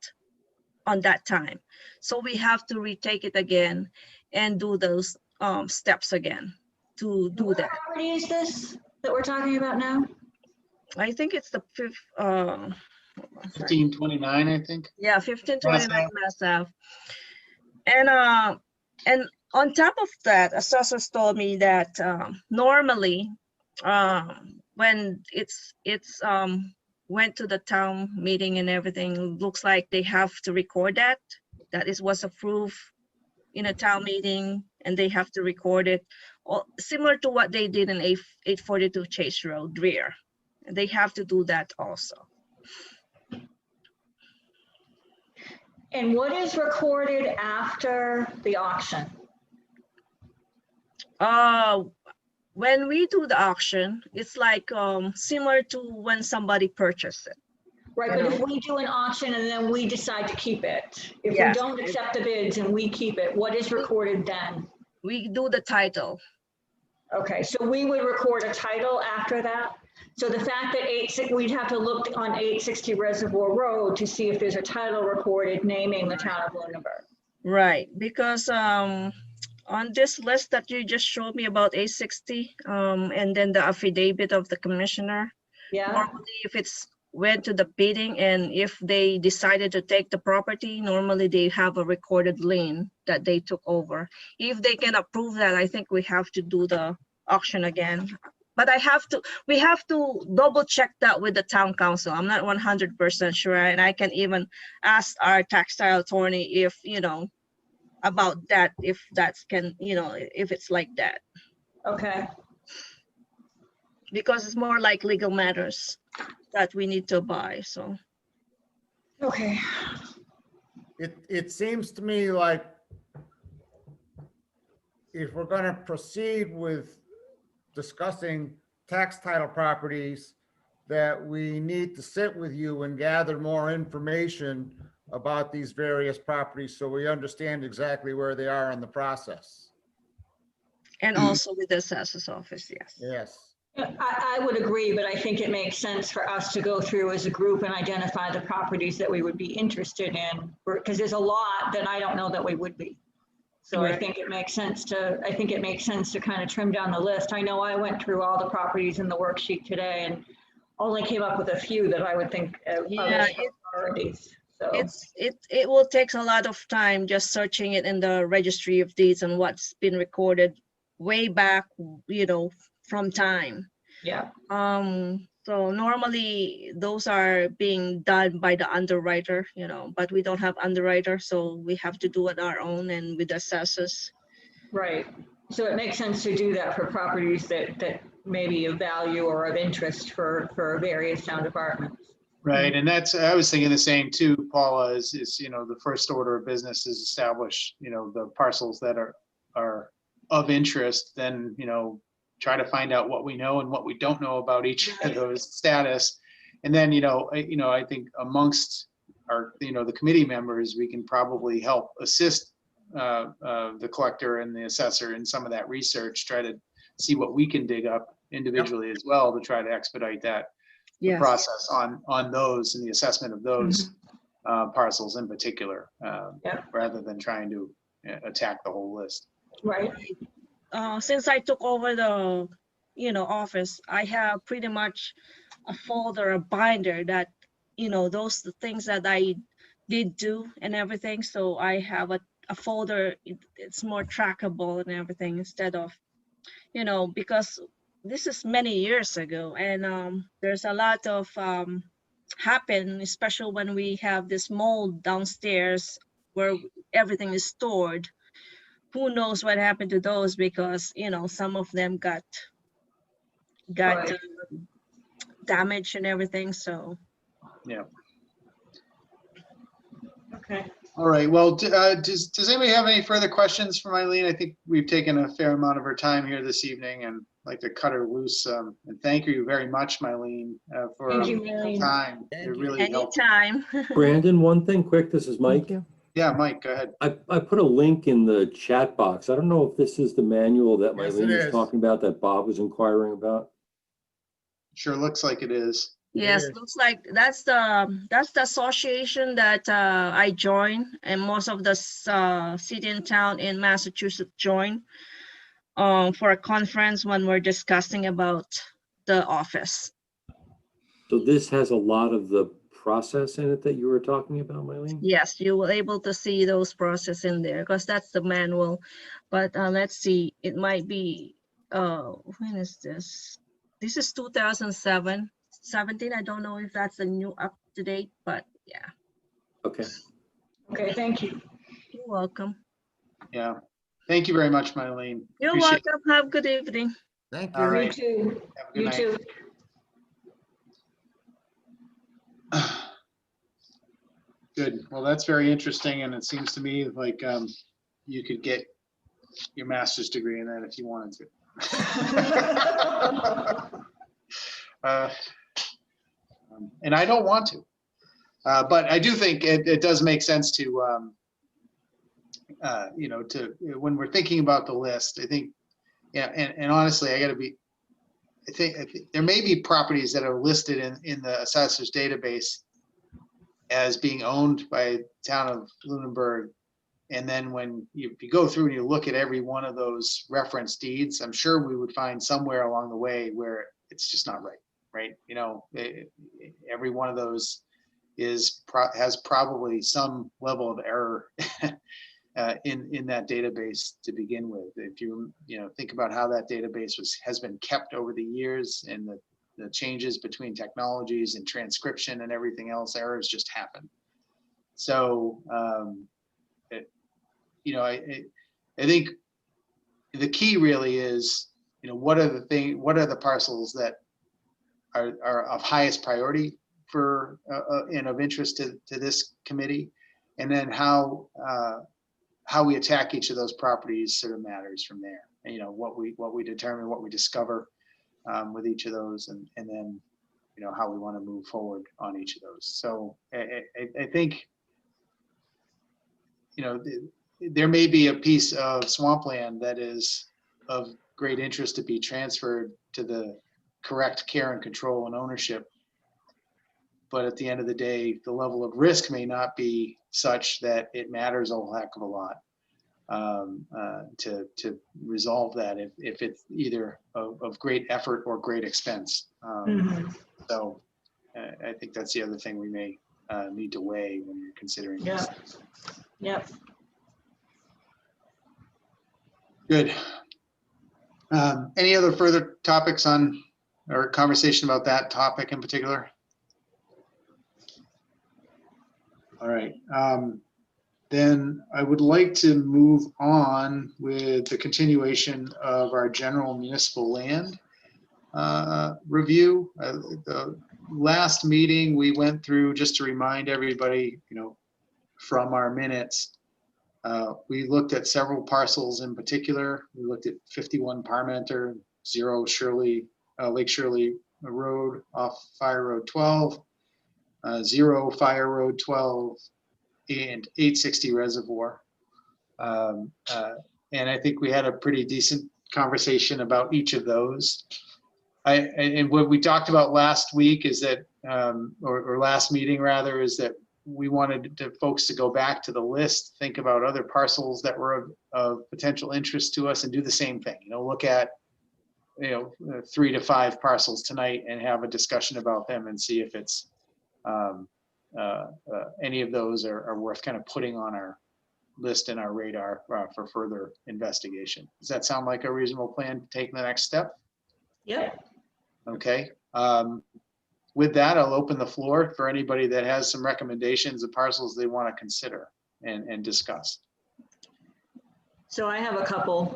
time. So we have to retake it again and do those steps again to do What that. property is this that we're talking about now? I think it's the fifth, 1529, I think. yeah, 1529 Mass Ave. And on top of that, assessors told me that normally when it's went to the town meeting and everything, looks like they have to record that was approved in a town meeting, and they have to record it, similar to what they did in 842 Chase Road rear. They have to do that also. And what is recorded after the auction? When we do the auction, it's like similar to when somebody purchased it. Right, but if we do an auction and then we decide to keep it, if we Yes. don't accept the bids and we keep it, what is recorded then? We do the title. Okay, so we would record a title after that? So the fact that we'd have to look on 860 Reservoir Road to see if there's a title recorded naming the town of Lunenburg. Right, because on this list that you just showed me about 860, and then the affidavit of the commissioner, Yeah, normally if it's went to the bidding and if they decided to take the property, normally they have a recorded lien that they took over. If they can approve that, I think we have to do the auction again. But we have to double check that with the town council. I'm not 100% sure, and I can even ask our textile attorney if, about that, if if it's like that, okay. because it's more like legal matters that we need to buy, so. Okay. It seems to me like if we're going to proceed with discussing tax title properties, that we need to sit with you and gather more information about these various properties so we understand exactly where they are in the process. And also with the assessor's office, yes. Yes. I would agree, but I think it makes sense for us to go through as a group and identify the properties that we would be interested in, because there's a lot that I don't know that we would be. So I Right. think it makes sense to kind of trim down the list. I know I went through all the properties in the worksheet today and only came up with a few that I would think of Yeah, as priorities. So it will take a lot of time just searching it in the registry of deeds and what's been recorded way back, from time. yeah, So normally those are being done by the underwriter, but we don't have underwriter, so we have to do it our own and with assessors. Right. So it makes sense to do that for properties that may be of value or of interest for various town departments. Right, and I was thinking the same too, Paula, is, the first order of business is establish, the parcels that are of interest, then, try to find out what we know and what we don't know about each of those status. And then, I think amongst our, the committee members, we can probably help assist the collector and the assessor in some of that research, try to see what we can dig up individually as well to try to expedite that. The Yes. process on those and the assessment of those parcels in particular, rather than trying to attack the whole list. Right. Since I took over the, office, I have pretty much a folder, a binder that, those the things that I did do and everything. So I have a folder, it's more trackable and everything instead of, because this is many years ago, and there's a lot of happen, especially when we have this mold downstairs where everything is stored. Who knows what happened to those, because some of them got Right. damaged and everything. So Yeah. Okay. All right. Well, does anybody have any further questions for Eileen? I think we've taken a fair amount of her time here this evening, and I'd like to cut her loose. And thank you very much, Mylene, for Thank you, your Mylene. time. Thank It you. really helped. anytime. Brandon, one thing quick, this is Mike. Thank you. Yeah, Mike, go ahead. I put a link in the chat box. I don't know if this is the manual that Yes, it Mylene was is. talking about, that Bob was inquiring about. Sure looks like it is. Yes, Yes. looks like that's the association that I joined, and most of the city and town in Massachusetts join for a conference when we're discussing about the office. So this has a lot of the process in it that you were talking about, Mylene? Yes, you will able to see those process in there because that's the manual. But let's see, it might be when is this? This is 2007. 17. I don't know if that's a new up to date, but yeah, Okay. Okay, thank you. you're welcome. Yeah. Thank you very much, Mylene. You're Appreciate it. welcome. Have a good evening. Thank All you. right. You too. Have a good You night. too. Good. Well, that's very interesting, and it seems to me like you could get your master's degree in that if you wanted to. And I don't want to, but I do think it does make sense to, when we're thinking about the list, I think, yeah, and honestly, I think there may be properties that are listed in the assessor's database as being owned by town of Lunenburg. And then when if you go through and you look at every one of those reference deeds, I'm sure we would find somewhere along the way where it's just not right, right? Every one of those has probably some level of error in that database to begin with. If you think about how that database has been kept over the years and the changes between technologies and transcription and everything else, errors just happen. So, I think the key really is, what are the parcels that are of highest priority for and of interest to this committee, and then how we attack each of those properties sort of matters from there. And, what we determine, what we discover with each of those, and then how we want to move forward on each of those. So I think there may be a piece of swampland that is of great interest to be transferred to the correct care and control and ownership. But at the end of the day, the level of risk may not be such that it matters a whole heck of a lot to resolve that if it's either of great effort or great expense. So I think that's the other thing we may need to weigh when you're considering this. Yep. Good. Any other further topics on or conversation about that topic in particular? All right. Then I would like to move on with the continuation of our general municipal land review. The last meeting we went through, just to remind everybody, from our minutes, we looked at several parcels in particular. We looked at 51 Parmenter, 0 Shirley, Lake Shirley Road off Fire Road 12, 0 Fire Road 12, and 860 Reservoir. And I think we had a pretty decent conversation about each of those. And what we talked about last week is that, or last meeting rather, is that we wanted folks to go back to the list, think about other parcels that were of potential interest to us, and do the same thing. Look at 3 to 5 parcels tonight and have a discussion about them and see if it's any of those are worth kind of putting on our list and our radar for further investigation. Does that sound like a reasonable plan to take the next step? Yep. Okay. With that, I'll open the floor for anybody that has some recommendations of parcels they want to consider and discuss. So I have a couple.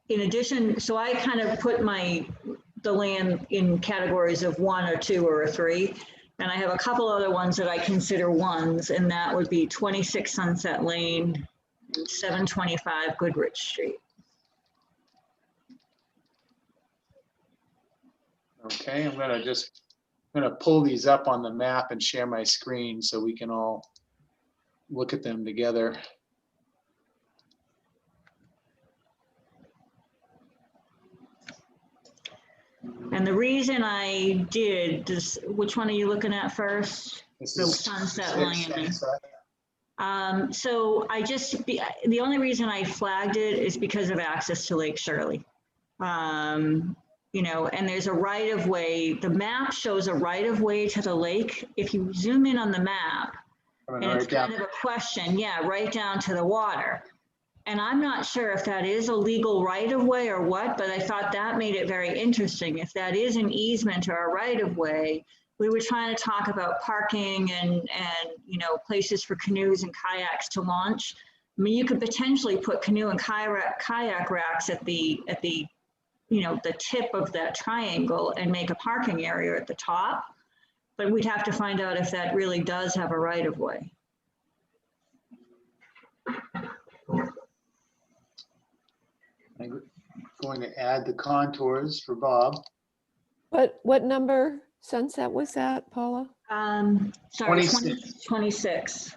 In addition, so I kind of put the land in categories of 1 or 2 or 3. And I have a couple other ones that I consider ones, and that would be 26 Sunset Lane and 725 Goodrich Street. Okay, I'm gonna pull these up on the map and share my screen so we can all look at them together. And the reason I did this, which one are you looking at first? This The is Sunset Sunset. Lane. So the only reason I flagged it is because of access to Lake Shirley. And there's a right of way. The map shows a right of way to the lake. If you zoom in on the map, and it's kind of a question, right down to the water. And I'm not sure if that is a legal right of way or what, but I thought that made it very interesting. If that is an easement or a right of way, we were trying to talk about parking and places for canoes and kayaks to launch. I mean, you could potentially put canoe and kayak racks at the tip of that triangle and make a parking area at the top. But we'd have to find out if that really does have a right of way. I'm going to add the contours for Bob. What number Sunset was that, Paula? Sorry, 26. 26.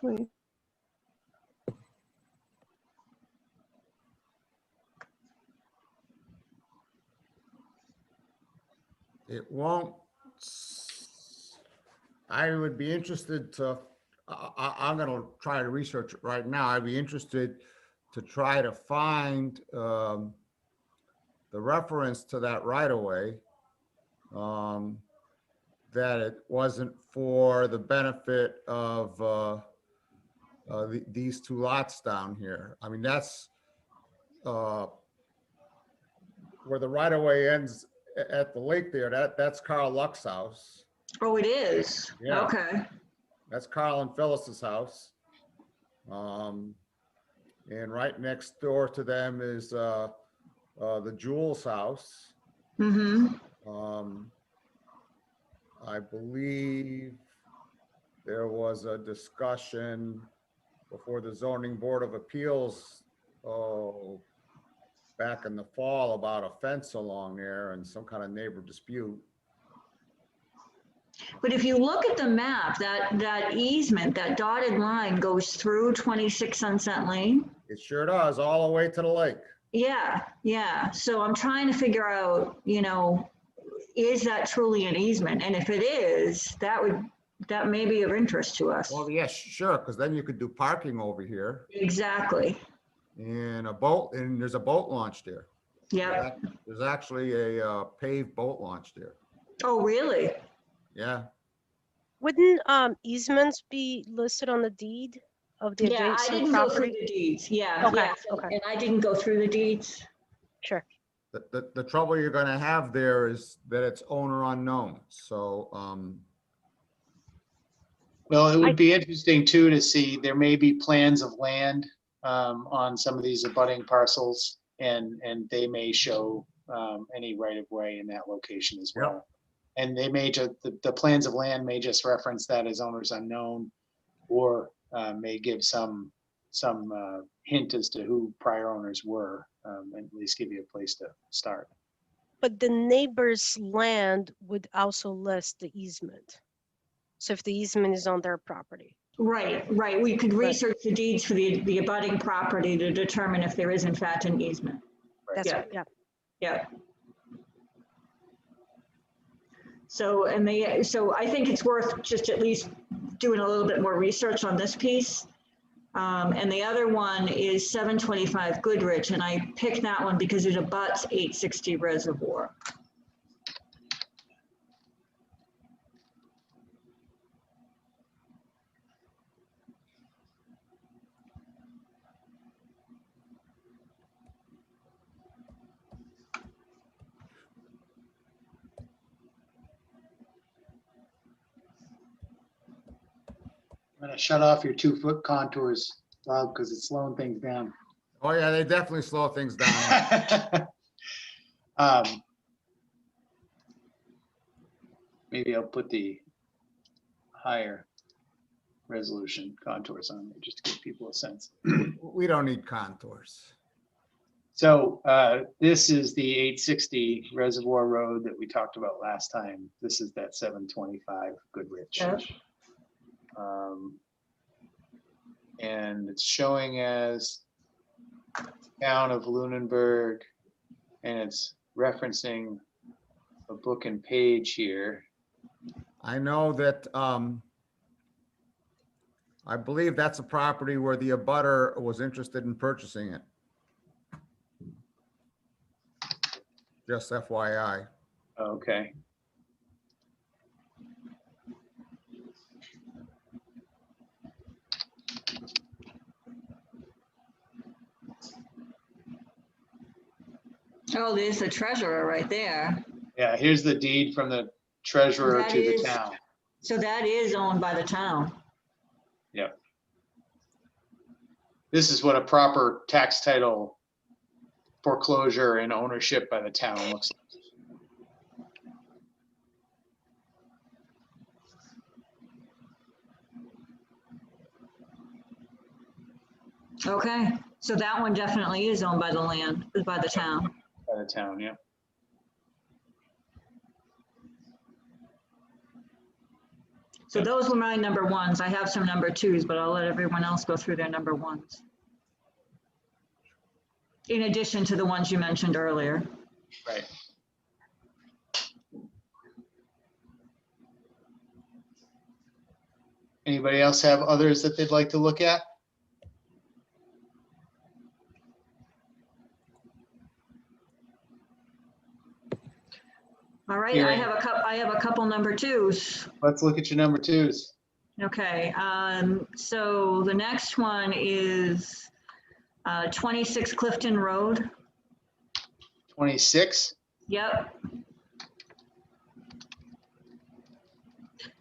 It won't, I would be interested to, I'm gonna try to research it right now. I'd be interested to try to find the reference to that right away. That it wasn't for the benefit of these 2 lots down here. I mean, that's where the right of way ends at the lake there. That's Carl Luck's house. Oh, it is? Yeah. Okay. That's Carl and Phyllis's house. And right next door to them is the Jules house. Mm-hmm. I believe there was a discussion before the Zoning Board of Appeals, back in the fall about a fence along there and some kind of neighbor dispute. But if you look at the map, that easement, that dotted line goes through 26 Sunset Lane. It sure does, all the way to the lake. Yeah. So I'm trying to figure out, is that truly an easement? And if it is, that may be of interest to us. Well, yes, sure, because then you could do parking over here Exactly. and there's a boat launch there. Yeah. There's actually a paved boat launch there. Oh, really? Yeah. Wouldn't easements be listed on the deed of the Yeah, I adjacent didn't go through property? the deeds. Yeah. Okay, yeah. okay. And I didn't go through the deeds. Sure. The trouble you're gonna have there is that it's owner unknown, so, Well, it would be interesting too to see, there may be plans of land on some of these abutting parcels, and they may show any right of way in that location as Yep. well. And they may just, the plans of land may just reference that as owners unknown, or may give some hint as to who prior owners were, and at least give you a place to start. But the neighbor's land would also list the easement. So if the easement is on their property. Right, right. We could Right. research the deeds for the abutting property to determine if there is in fact an easement. That's Yeah. what, yeah. Yeah. So, so I think it's worth just at least doing a little bit more research on this piece. And the other one is 725 Goodrich, and I picked that one because it abuts 860 Reservoir. I'm gonna shut off your 2-foot contours, Bob, because it's slowing things down. oh yeah, they definitely slow things down. Maybe I'll put the higher resolution contours on there just to give people a sense. We don't need contours. So this is the 860 Reservoir Road that we talked about last time. This is that 725 Goodrich. Yeah. And it's showing as town of Lunenburg, and it's referencing a book and page here. I know that, I believe that's a property where the abutter was interested in purchasing it. Just FYI. Okay. Oh, there's the treasurer right there. Yeah, here's the deed from the treasurer That to the is- town. So that is owned by the town. Yep. This is what a proper tax title foreclosure and ownership by the town looks like. Okay, so that one definitely is owned by the land, by the town. By the town, yeah. So those were my number ones. I have some number twos, but I'll let everyone else go through their number ones. In addition to the ones you mentioned earlier. Right. Anybody else have others that they'd like to look at? All right, I have a couple number twos. Let's look at your number twos. Okay, so the next one is 26 Clifton Road. 26. Yep.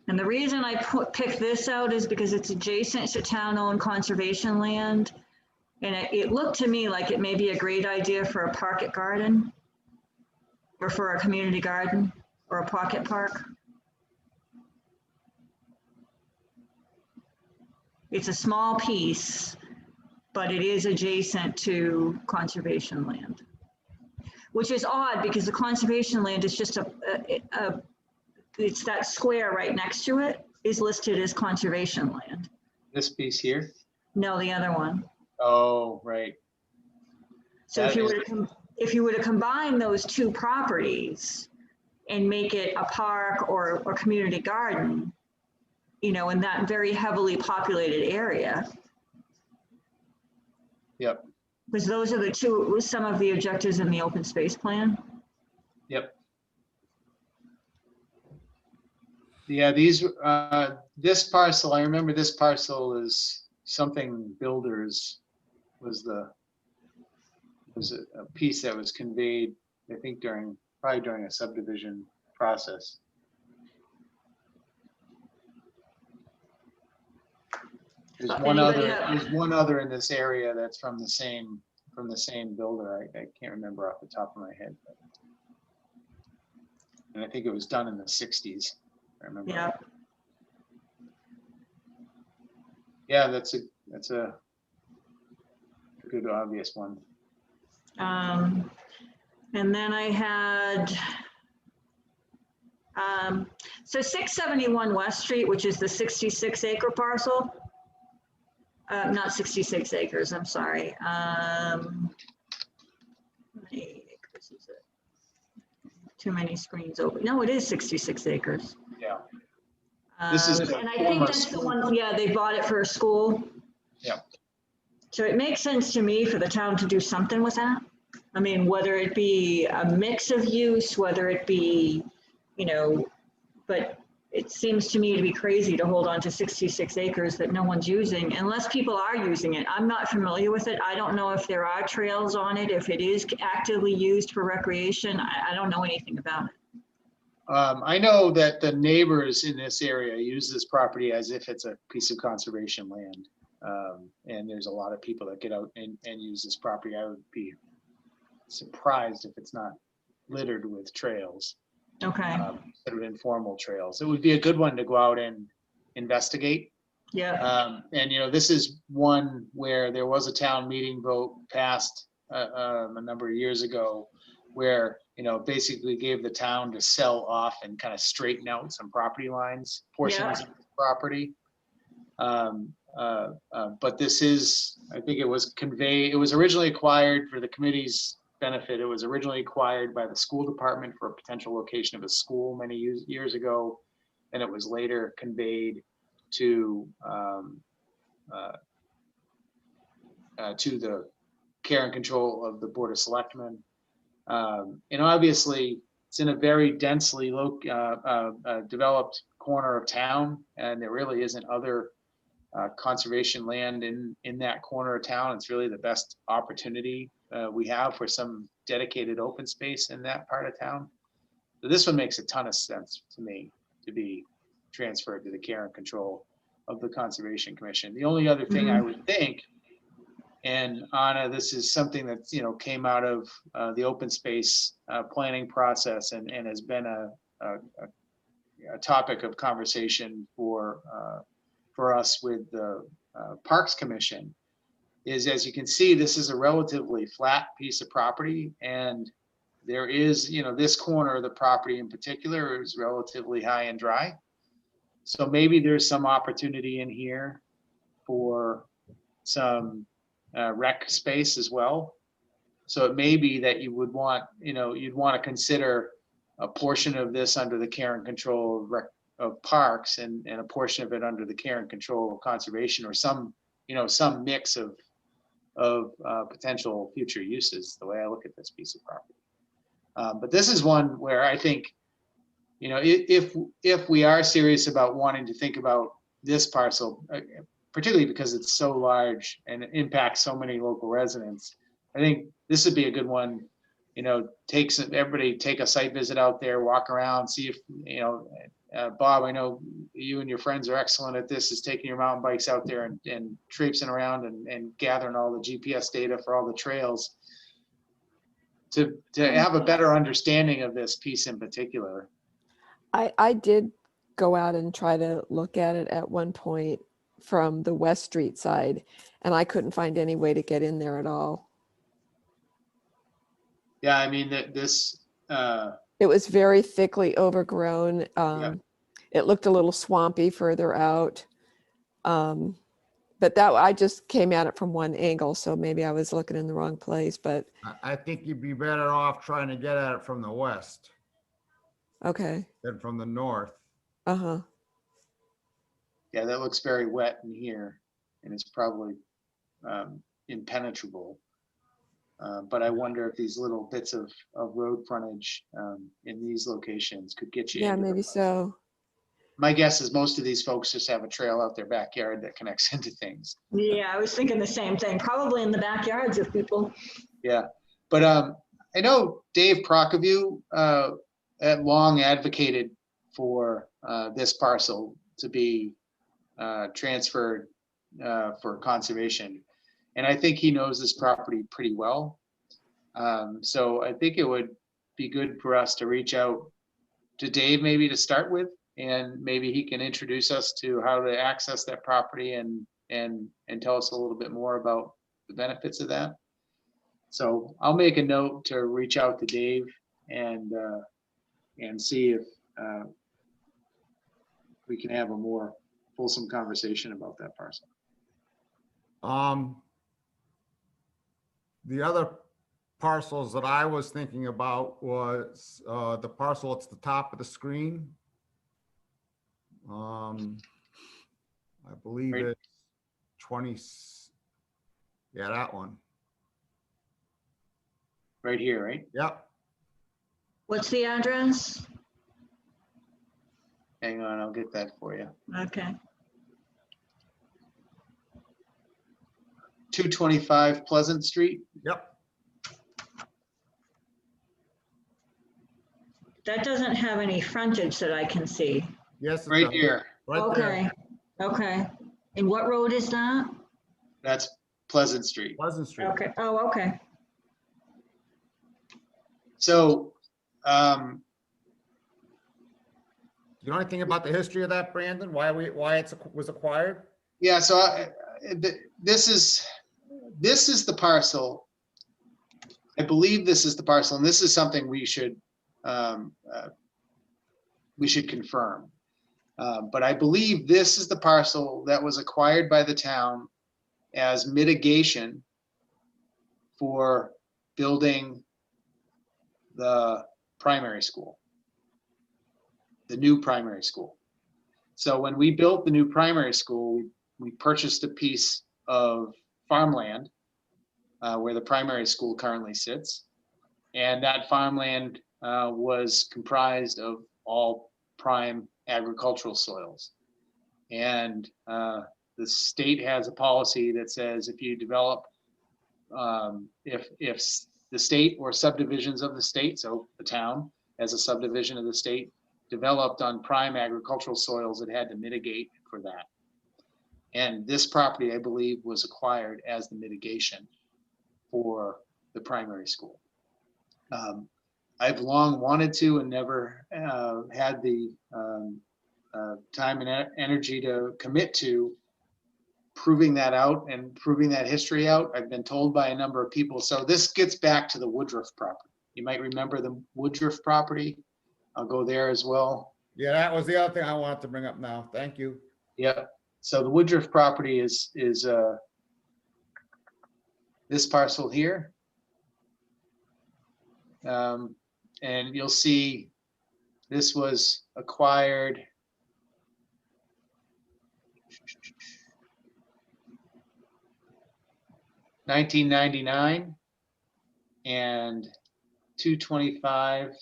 And the reason I picked this out is because it's adjacent to town-owned conservation land. And it looked to me like it may be a great idea for a pocket garden or for a community garden or a pocket park. It's a small piece, but it is adjacent to conservation land, which is odd because the conservation land is just it's that square right next to it is listed as conservation land. This piece here. No, the other one. Oh, right. So if you were to combine those two properties and make it a park or a community garden, you know, in that very heavily populated area. Yep. Because those are some of the objectives in the open space plan. Yep. Yeah, this parcel, I remember this parcel is something builders was a piece that was conveyed I think probably during a subdivision process. There's one other in this area that's from the same builder. I can't remember off the top of my head. But, and I think it was done in the 60s. I remember. Yeah. Yeah, that's a good obvious one. And then I had, so 671 West Street, which is the 66-acre parcel. Not 66 acres, I'm sorry. How many acres is it? Too many screens open. No, it is 66 acres. Yeah. This is and I think that's the one, yeah, they bought it for a school. Yeah. So it makes sense to me for the town to do something with that. I mean, whether it be a mix of use, whether it be, but it seems to me to be crazy to hold on to 66 acres that no one's using unless people are using it. I'm not familiar with it. I don't know if there are trails on it, if it is actively used for recreation. I don't know anything about it. I know that the neighbors in this area use this property as if it's a piece of conservation land. And there's a lot of people that get out and use this property. I would be surprised if it's not littered with trails. Okay. Sort of informal trails. It would be a good one to go out and investigate. Yeah. And this is one where there was a town meeting vote passed a number of years ago, where basically gave the town to sell off and kind of straighten out some property lines, portions of the property. But this is, I think it was conveyed. It was originally acquired for the committee's benefit. It was originally acquired by the school department for a potential location of a school many years ago, and it was later conveyed to the care and control of the Board of Selectmen. And obviously, it's in a very densely developed corner of town, and there really isn't other conservation land in that corner of town. It's really the best opportunity we have for some dedicated open space in that part of town. So this one makes a ton of sense to me to be transferred to the care and control of the Conservation Commission. The only other thing I would think, and Anna, this is something that came out of the open space planning process and has been a topic of conversation for us with the Parks Commission, is, as you can see, this is a relatively flat piece of property, and there is, this corner of the property in particular is relatively high and dry. So maybe there's some opportunity in here for some rec space as well. So it may be that you would want, you'd want to consider a portion of this under the care and control of parks and a portion of it under the care and control of conservation, or some mix of potential future uses, the way I look at this piece of property. But this is one where I think, if we are serious about wanting to think about this parcel, particularly because it's so large and it impacts so many local residents, I think this would be a good one. Everybody take a site visit out there, walk around, see if, Bob, I know you and your friends are excellent at this, is taking your mountain bikes out there and traipsing around and gathering all the GPS data for all the trails to have a better understanding of this piece in particular. I did go out and try to look at it at one point from the West Street side, and I couldn't find any way to get in there at all. Yeah, I mean, it was very thickly overgrown. It looked a little swampy further out. But I just came at it from one angle, so maybe I was looking in the wrong place, but. I think you'd be better off trying to get at it from the west Okay. than from the north. Uh-huh. Yeah, that looks very wet in here, and it's probably impenetrable. But I wonder if these little bits of road frontage in these locations could get you. Yeah, maybe so. My guess is most of these folks just have a trail out their backyard that connects into things. Yeah, I was thinking the same thing, probably in the backyards of people. Yeah, but I know Dave Prokofiew had long advocated for this parcel to be transferred for conservation. And I think he knows this property pretty well. So I think it would be good for us to reach out to Dave maybe to start with, and maybe he can introduce us to how to access that property and tell us a little bit more about the benefits of that. So I'll make a note to reach out to Dave and see if we can have a more fulsome conversation about that parcel. The other parcels that I was thinking about was the parcel at the top of the screen. I believe Right. it's 20, yeah, that one. Right here, right? Yep. What's the address? Hang on, I'll get that for you. Okay. 225 Pleasant Street. Yep. That doesn't have any frontage that I can see. Yes. it Right does. here. Right there. Okay, okay. And what road is that? That's Pleasant Street. Pleasant Street. Okay, oh, okay. So, You know anything about the history of that, Brandon? Why it was acquired? yeah, so this is the parcel. I believe this is the parcel, and this is something we should confirm. But I believe this is the parcel that was acquired by the town as mitigation for building the primary school, the new primary school. So when we built the new primary school, we purchased a piece of farmland where the primary school currently sits. And that farmland was comprised of all prime agricultural soils. And the state has a policy that says if you develop, if the state or subdivisions of the state, so the town as a subdivision of the state, developed on prime agricultural soils, it had to mitigate for that. And this property, I believe, was acquired as the mitigation for the primary school. I've long wanted to and never had the time and energy to commit to proving that out and proving that history out. I've been told by a number of people. So this gets back to the Woodruff property. You might remember the Woodruff property. I'll go there as well. Yeah, that was the other thing I wanted to bring up now. Thank you. Yeah. So the Woodruff property is this parcel here. And you'll see this was acquired $1999, and 225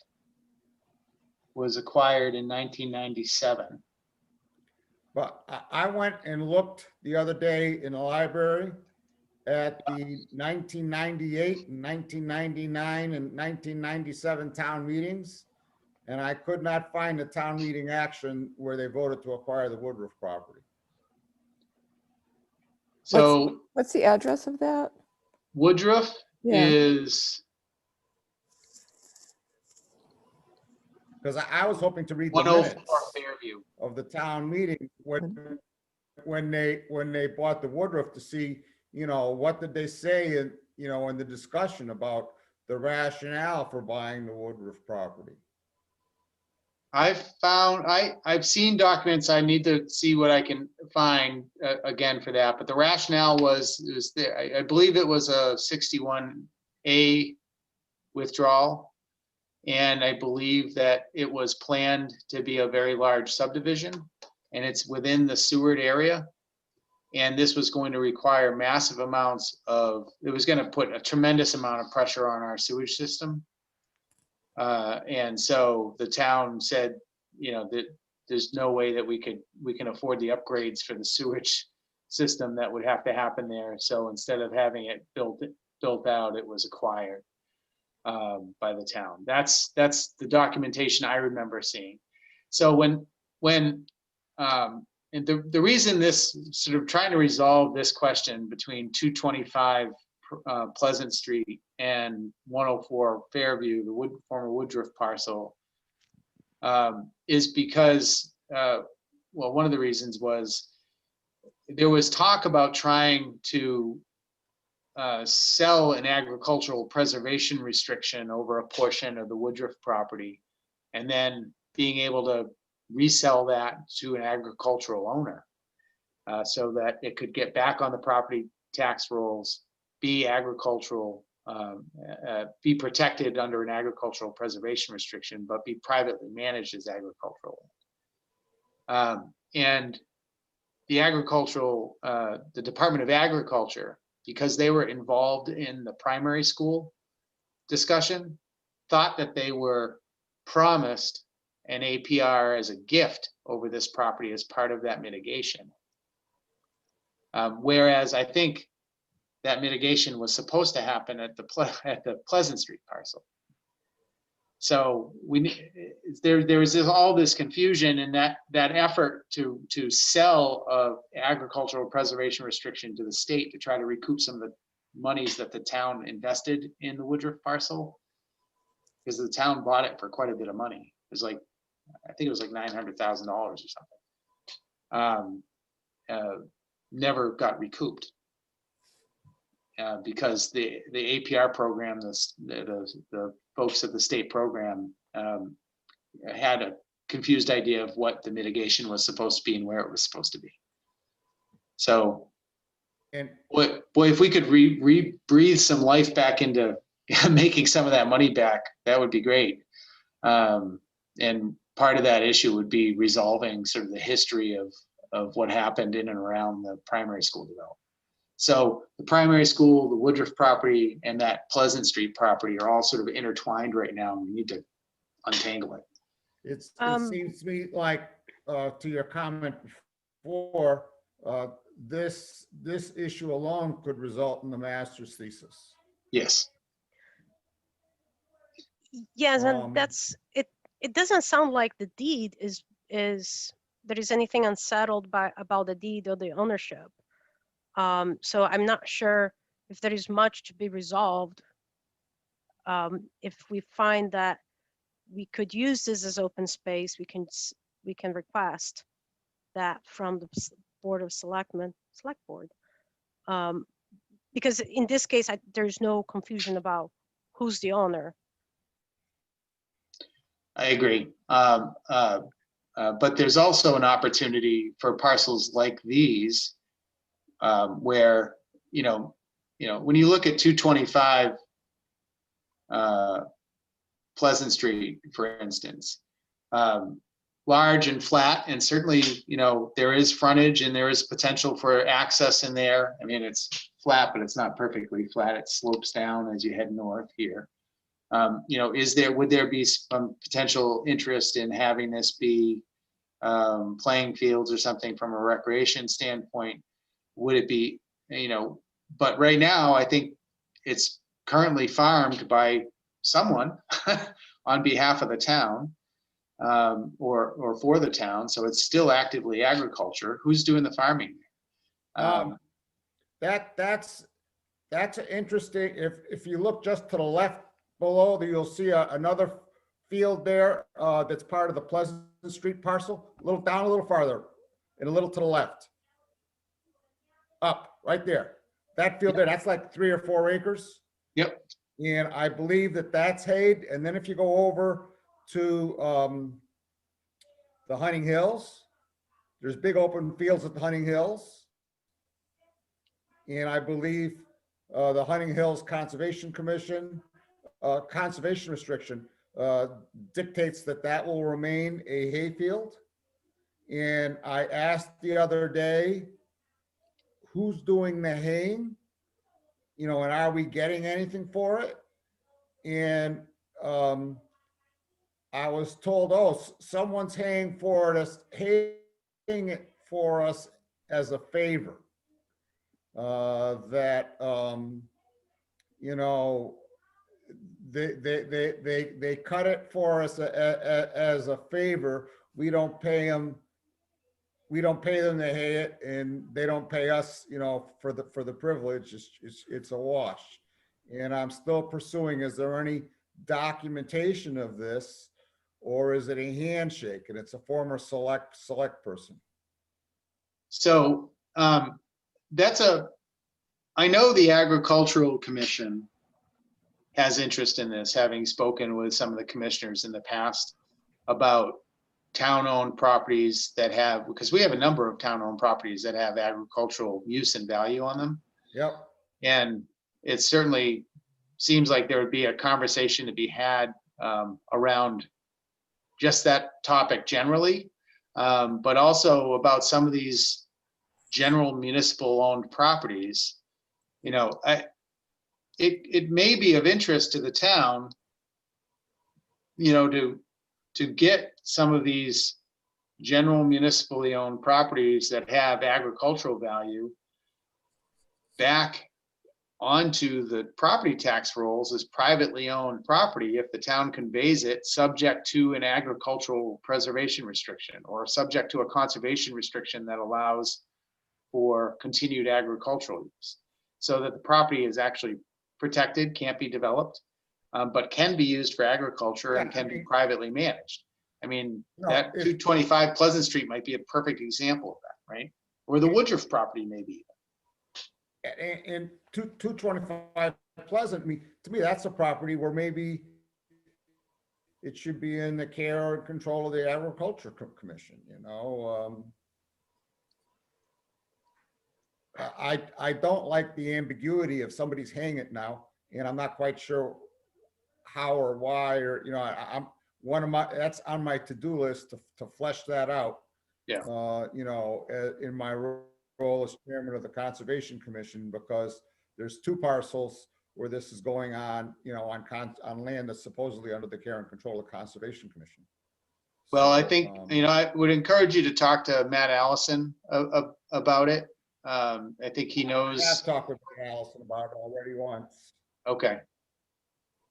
was acquired in 1997. But I went and looked the other day in the library at the 1998, 1999, and 1997 town meetings. And I could not find a town meeting action where they voted to acquire the Woodruff property. So What's the address of that? Woodruff Yeah. is Because I was hoping to read the 104 minutes Fairview. of the town meeting when they bought the Woodruff to see, you know, what did they say in, you know, in the discussion about the rationale for buying the Woodruff property. I've seen documents. I need to see what I can find again for that. But the rationale was there. I believe it was a 61A withdrawal. And I believe that it was planned to be a very large subdivision, and it's within the Seward area. And this was going to require massive amounts of, it was going to put a tremendous amount of pressure on our sewage system. And so the town said, you know, that there's no way that we can afford the upgrades for the sewage system that would have to happen there. So instead of having it built out, it was acquired. by the town. That's the documentation I remember seeing. So when and the reason this sort of trying to resolve this question between 225 Pleasant Street and 104 Fairview, the former Woodruff parcel, is because, well, one of the reasons was there was talk about trying to sell an agricultural preservation restriction over a portion of the Woodruff property, and then being able to resell that to an agricultural owner, so that it could get back on the property tax rolls, be agricultural, be protected under an agricultural preservation restriction, but be privately managed as agricultural. And the agricultural, the Department of Agriculture, because they were involved in the primary school discussion, thought that they were promised an APR as a gift over this property as part of that mitigation. Whereas I think that mitigation was supposed to happen at the Pleasant Street parcel. So there was all this confusion, and that effort to sell a agricultural preservation restriction to the state to try to recoup some of the monies that the town invested in the Woodruff parcel, because the town bought it for quite a bit of money. It was like, I think it was like $900,000 or something. Never got recouped. Because the APR program, the folks at the state program had a confused idea of what the mitigation was supposed to be and where it was supposed to be. So, And boy, if we could breathe some life back into making some of that money back, that would be great. And part of that issue would be resolving sort of the history of what happened in and around the primary school development. So the primary school, the Woodruff property, and that Pleasant Street property are all sort of intertwined right now, and we need to untangle it. it seems to me like, to your comment before, this issue alone could result in the master's thesis. Yes. Yes, and Um, that's it. It doesn't sound like the deed is there is anything unsettled about the deed or the ownership. So I'm not sure if there is much to be resolved. If we find that we could use this as open space, we can request that from the Board of Selectmen, Select Board. Because in this case, there's no confusion about who's the owner. I agree. But there's also an opportunity for parcels like these, where, when you look at 225 Pleasant Street, for instance, large and flat, and certainly, there is frontage and there is potential for access in there. I mean, it's flat, but it's not perfectly flat. It slopes down as you head north here. Would there be some potential interest in having this be playing fields or something from a recreation standpoint? Would it be, but right now I think it's currently farmed by someone on behalf of the town, or for the town. So it's still actively agriculture. Who's doing the farming? That's interesting. If you look just to the left below, you'll see another field there that's part of the Pleasant Street parcel. A little down, a little farther, and a little to the left. Up, right there. That field there, that's like 3 or 4 acres. Yep. And I believe that's hayed. And then if you go over to the Hunting Hills, there's big open fields at the Hunting Hills. And I believe the Hunting Hills Conservation Commission, conservation restriction dictates that will remain a hayfield. And I asked the other day, who's doing the haying? And are we getting anything for it? And I was told, someone's haying it for us as a favor. they cut it for us as a favor. We don't pay them. We don't pay them to hay it, and they don't pay us, for the privilege. It's a wash. And I'm still pursuing, is there any documentation of this, or is it a handshake? And it's a former select person. So I know the Agricultural Commission has interest in this, having spoken with some of the commissioners in the past about town-owned properties that have, because we have a number of town-owned properties that have agricultural use and value on them. Yep. And it certainly seems like there would be a conversation to be had around just that topic generally, but also about some of these general municipal-owned properties. It may be of interest to the town, to get some of these general municipally owned properties that have agricultural value back onto the property tax rolls as privately owned property if the town conveys it subject to an agricultural preservation restriction or subject to a conservation restriction that allows for continued agricultural use, so that the property is actually protected, can't be developed, but can be used for agriculture and can be privately managed. I mean, that 225 Pleasant Street might be a perfect example of that, right? Or the Woodruff property maybe. And 225 Pleasant, to me, that's a property where maybe it should be in the care and control of the Agriculture Commission, I don't like the ambiguity of somebody's hanging it now, and I'm not quite sure how or why, or, I'm that's on my to-do list to flesh that out. Yeah. In my role as chairman of the Conservation Commission, because there's two parcels where this is going on, on land that's supposedly under the care and control of the Conservation Commission. Well, So, I think, I would encourage you to talk to Matt Allison about it. I think he knows. I've talked with Matt Allison about it already once. Okay.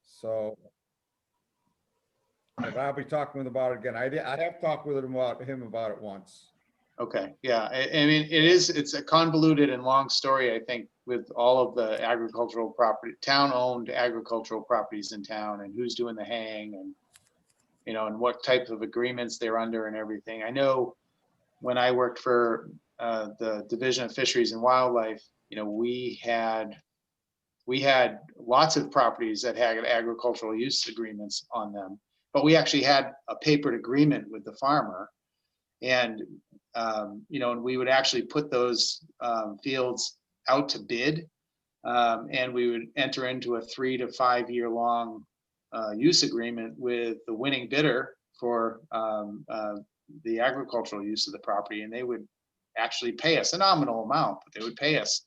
So I'll be talking with him about it again. I have talked with him about it once. Okay, yeah, I mean, it's a convoluted and long story, I think, with all of the agricultural property, town-owned agricultural properties in town, and who's doing the haying, and, and what type of agreements they're under and everything. I know when I worked for the Division of Fisheries and Wildlife, we had lots of properties that had agricultural use agreements on them, but we actually had a papered agreement with the farmer. And, and we would actually put those fields out to bid, and we would enter into a 3 to 5 year long use agreement with the winning bidder for the agricultural use of the property. And they would actually pay us a nominal amount, but they would pay us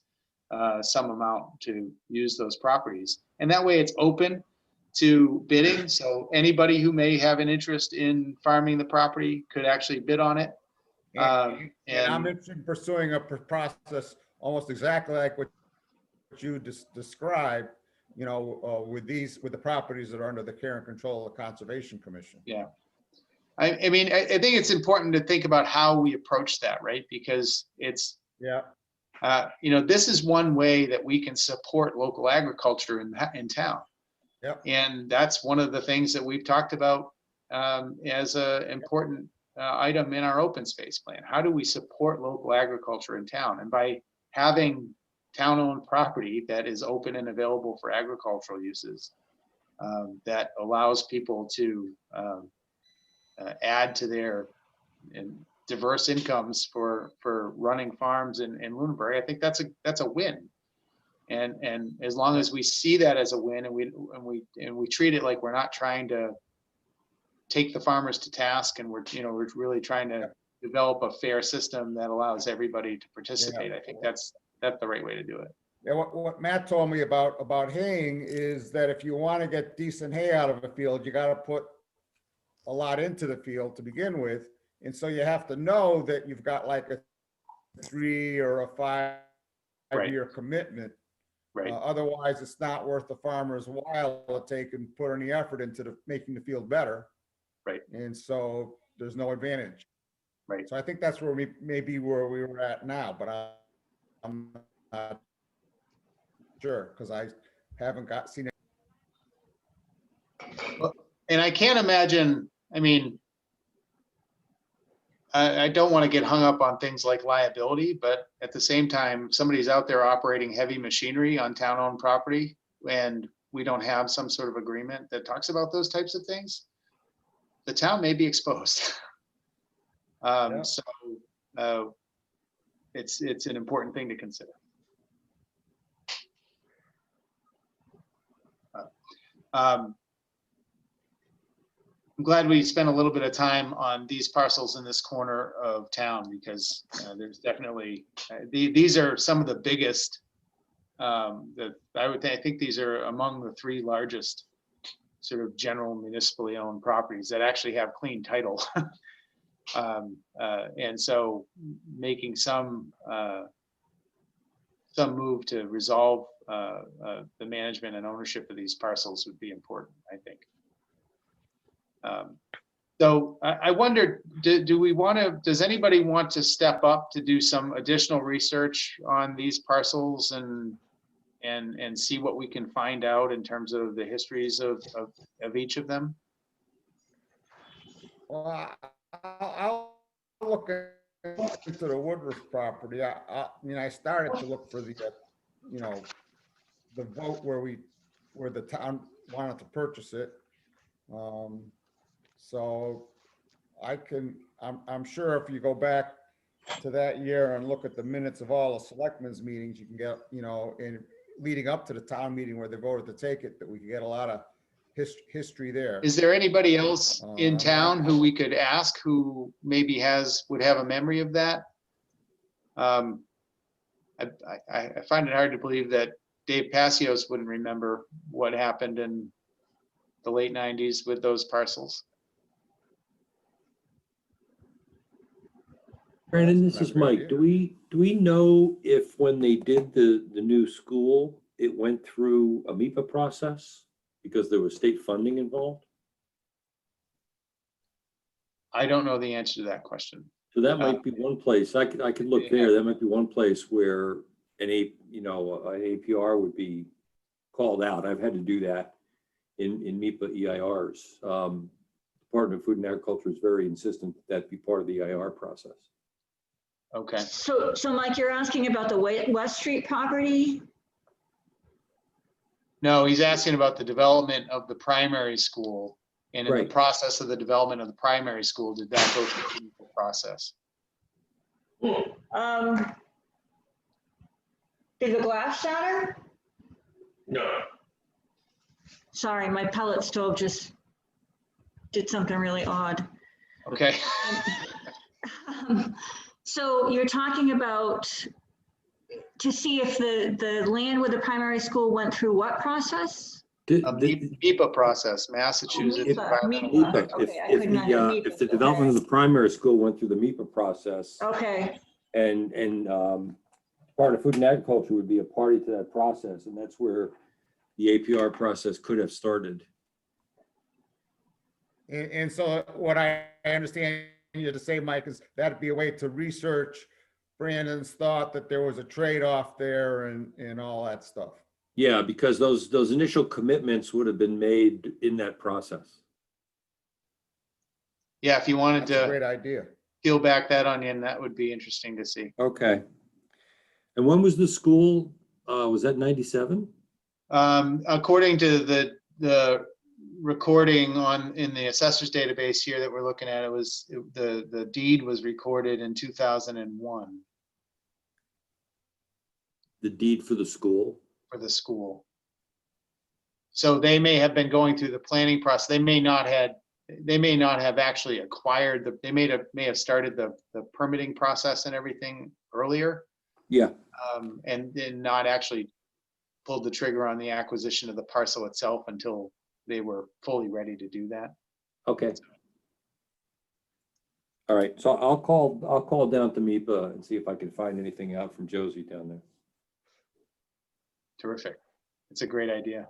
some amount to use those properties. And that way it's open to bidding. So anybody who may have an interest in farming the property could actually bid on it. And I'm interested in pursuing a process almost exactly like what you described, with the properties that are under the care and control of the Conservation Commission. Yeah. I mean, I think it's important to think about how we approach that, right? Because it's, this is one way that we can support local agriculture in town. Yep. And that's one of the things that we've talked about as an important item in our open space plan. How do we support local agriculture in town? And by having town-owned property that is open and available for agricultural uses, that allows people to add to their diverse incomes for running farms in Lunenburg, I think that's a win. And as long as we see that as a win, and we treat it like we're not trying to take the farmers to task, and we're really trying to develop a fair system that allows everybody to participate. I think that's the right way to do it. Yeah, what Matt told me about haying is that if you want to get decent hay out of a field, you got to put a lot into the field to begin with. And so you have to know that you've got like a 3 or a 5 year commitment Right. Otherwise, it's not worth the farmer's while to take and put any effort into making the field better. Right. And so there's no advantage. Right. So I think that's where we maybe where we were at now, but I'm not sure because I haven't seen it. And I can't imagine, I mean, I don't want to get hung up on things like liability, but at the same time, somebody's out there operating heavy machinery on town-owned property, and we don't have some sort of agreement that talks about those types of things. The town may be exposed. Yeah. So it's an important thing to consider. I'm glad we spent a little bit of time on these parcels in this corner of town because there's definitely, these are some of the biggest that I think these are among the 3 largest sort of general municipally owned properties that actually have clean title. And so making some move to resolve the management and ownership of these parcels would be important, I think. So I wondered, does anybody want to step up to do some additional research on these parcels and see what we can find out in terms of the histories of each of them? Well, I'll look into the Woodruff property. I mean, I started to look for the, you know, the vote where the town wanted to purchase it. So I'm sure if you go back to that year and look at the minutes of all the selectmen's meetings, you can get, you know, in leading up to the town meeting where they voted to take it, that we could get a lot of history there. Is there anybody else in town who we could ask who maybe would have a memory of that? I find it hard to believe that Dave Passios wouldn't remember what happened in the late 90s with those parcels. Brandon, this is Mike. Do we know if when they did the new school, it went through a MIPA process because there was state funding involved? I don't know the answer to that question. So that might be one place. I could look there. That might be one place where an APR would be called out. I've had to do that in MIPA EIRs. Department of Food and Agriculture is very insistent that be part of the EIR process. Okay. So Mike, you're asking about the West Street property? No, he's asking about the development of the primary school. And in the process of the development of the primary school, did that go through the process? Did the glass shatter? No. Sorry, my pellet stove just did something really odd. Okay. So you're talking about to see if the land with the primary school went through what process? MIPA process, Massachusetts. MIPA. Okay, I could not hear MIPA. If the development of the primary school went through the MIPA process, okay, and Department of Food and Agriculture would be a party to that process, and that's where the APR process could have started. And so what I understand you to say, Mike, is that'd be a way to research Brandon's thought that there was a trade-off there and all that stuff. Yeah, because those initial commitments would have been made in that process. Yeah, if you wanted That's a to great idea. peel back that onion, that would be interesting to see. Okay. And when was the school? Was that 97? According to the recording in the assessor's database here that we're looking at, the deed was recorded in 2001. The deed for the school? For the school. So they may have been going through the planning process. They may not have actually acquired they may have started the permitting process and everything earlier. Yeah. And then not actually pulled the trigger on the acquisition of the parcel itself until they were fully ready to do that. Okay. All right. So I'll call down to MIPA and see if I can find anything out from Josie down there. Terrific. It's a great idea.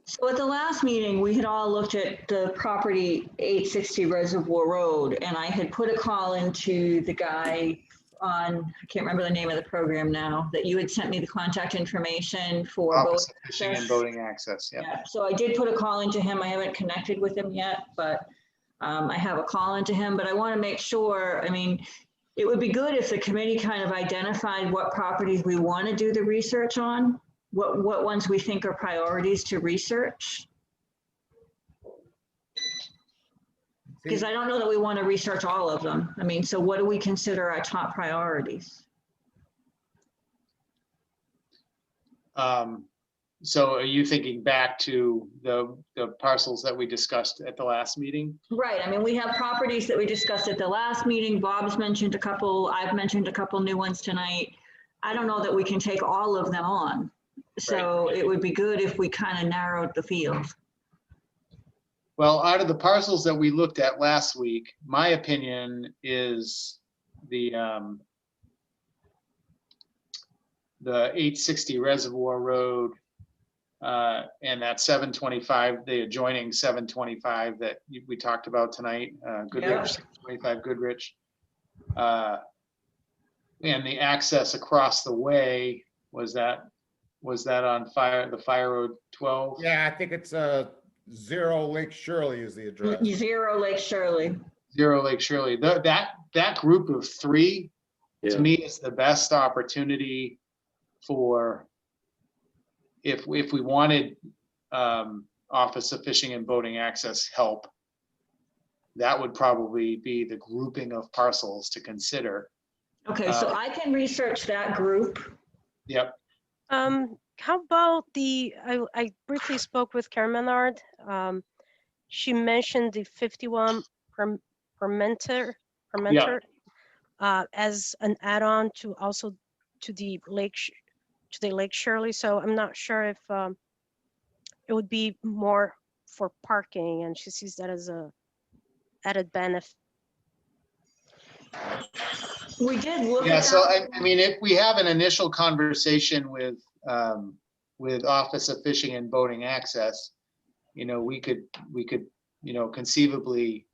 So at the last meeting, we had all looked at the property 860 Reservoir Road, and I had put a call into the guy on, I can't remember the name of the program now, that you had sent me the contact information for boat Office of Fishing and access. Boating Access, yeah. Yeah, so I did put a call into him. I haven't connected with him yet, but I have a call into him, but I want to make sure, I mean, it would be good if the committee kind of identified what properties we want to do the research on, what ones we think are priorities to research. Because I don't know that we want to research all of them. I mean, so what do we consider our top priorities? So are you thinking back to the parcels that we discussed at the last meeting? Right. I mean, we have properties that we discussed at the last meeting. Bob's mentioned a couple. I've mentioned a couple new ones tonight. I don't know that we can take all of them on. So it would be good if we kind of narrowed the field. Well, out of the parcels that we looked at last week, my opinion is the 860 Reservoir Road and that 725, the adjoining 725 that we talked about tonight, Goodrich, 725 Goodrich. And the access across the way, was that on the Fire Road 12? Yeah, I think it's 0 Lake Shirley is the address. 0 Lake Shirley. 0 Lake Shirley. That group of three, to Yeah. me, is the best opportunity for, if we wanted Office of Fishing and Boating Access help, that would probably be the grouping of parcels to consider. Okay, so I can research that group. Yep. How about I briefly spoke with Karen Menard. She mentioned the 51 Permenter as an add-on to also to the Lake Shirley. So I'm not sure if it would be more for parking, and she sees that as a added benefit. We did look Yeah, at so that. I mean, if we have an initial conversation with Office of Fishing and Boating Access, we could, conceivably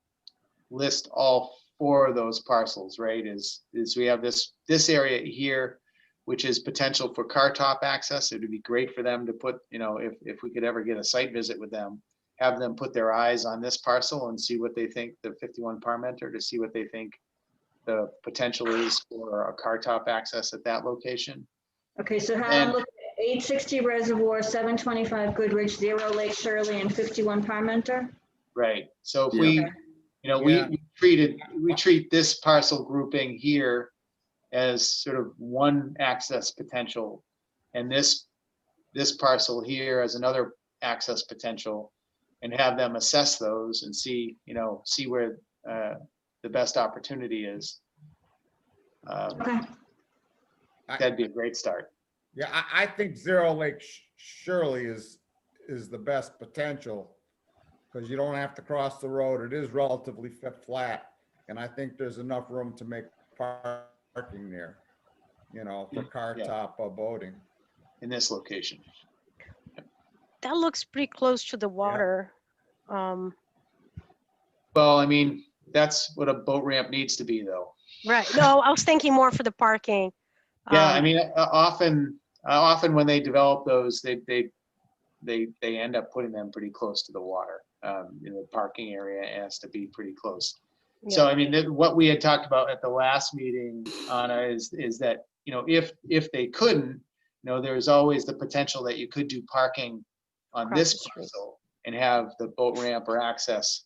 list all 4 of those parcels, right? Is we have this area here, which is potential for car top access. It would be great for them to put, if we could ever get a site visit with them, have them put their eyes on this parcel and see what they think, the 51 Parmenter, to see what they think the potential is for a car top access at that location. Okay, so have them look at 860 Reservoir, 725 Goodrich, 0 Lake Shirley, and 51 Parmenter. Right. So if Yeah. we treat this parcel grouping here as sort of one access potential, and this parcel here as another access potential, and have them assess those and see where the best opportunity is. Okay. That'd be a great start. Yeah, I think 0 Lake Shirley is the best potential, because you don't have to cross the road. It is relatively flat, and I think there's enough room to make parking there, for car top boating. In this location. That looks pretty close to the water. Well, I mean, that's what a boat ramp needs to be, though. Right. No, I was thinking more for the parking. Yeah, I mean, often when they develop those, they end up putting them pretty close to the water. The parking area has to be pretty close. Yeah. So I mean, what we had talked about at the last meeting, Anna, is that if they couldn't, there's always the potential that you could do parking on Across this the street. parcel and have the boat ramp or access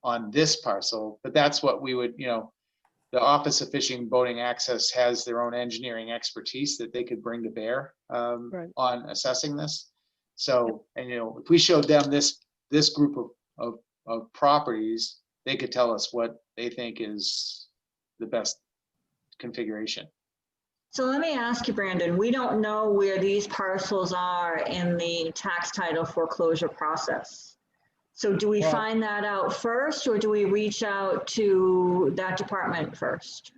on this parcel. But that's what we would, the Office of Fishing and Boating Access has their own engineering expertise that they could bring to bear on assessing this. So, and if we showed them this group of properties, they could tell us what they think is the best configuration. So let me ask you, Brandon, we don't know where these parcels are in the tax title foreclosure process. So do we find that out first, or do we reach out to that department first?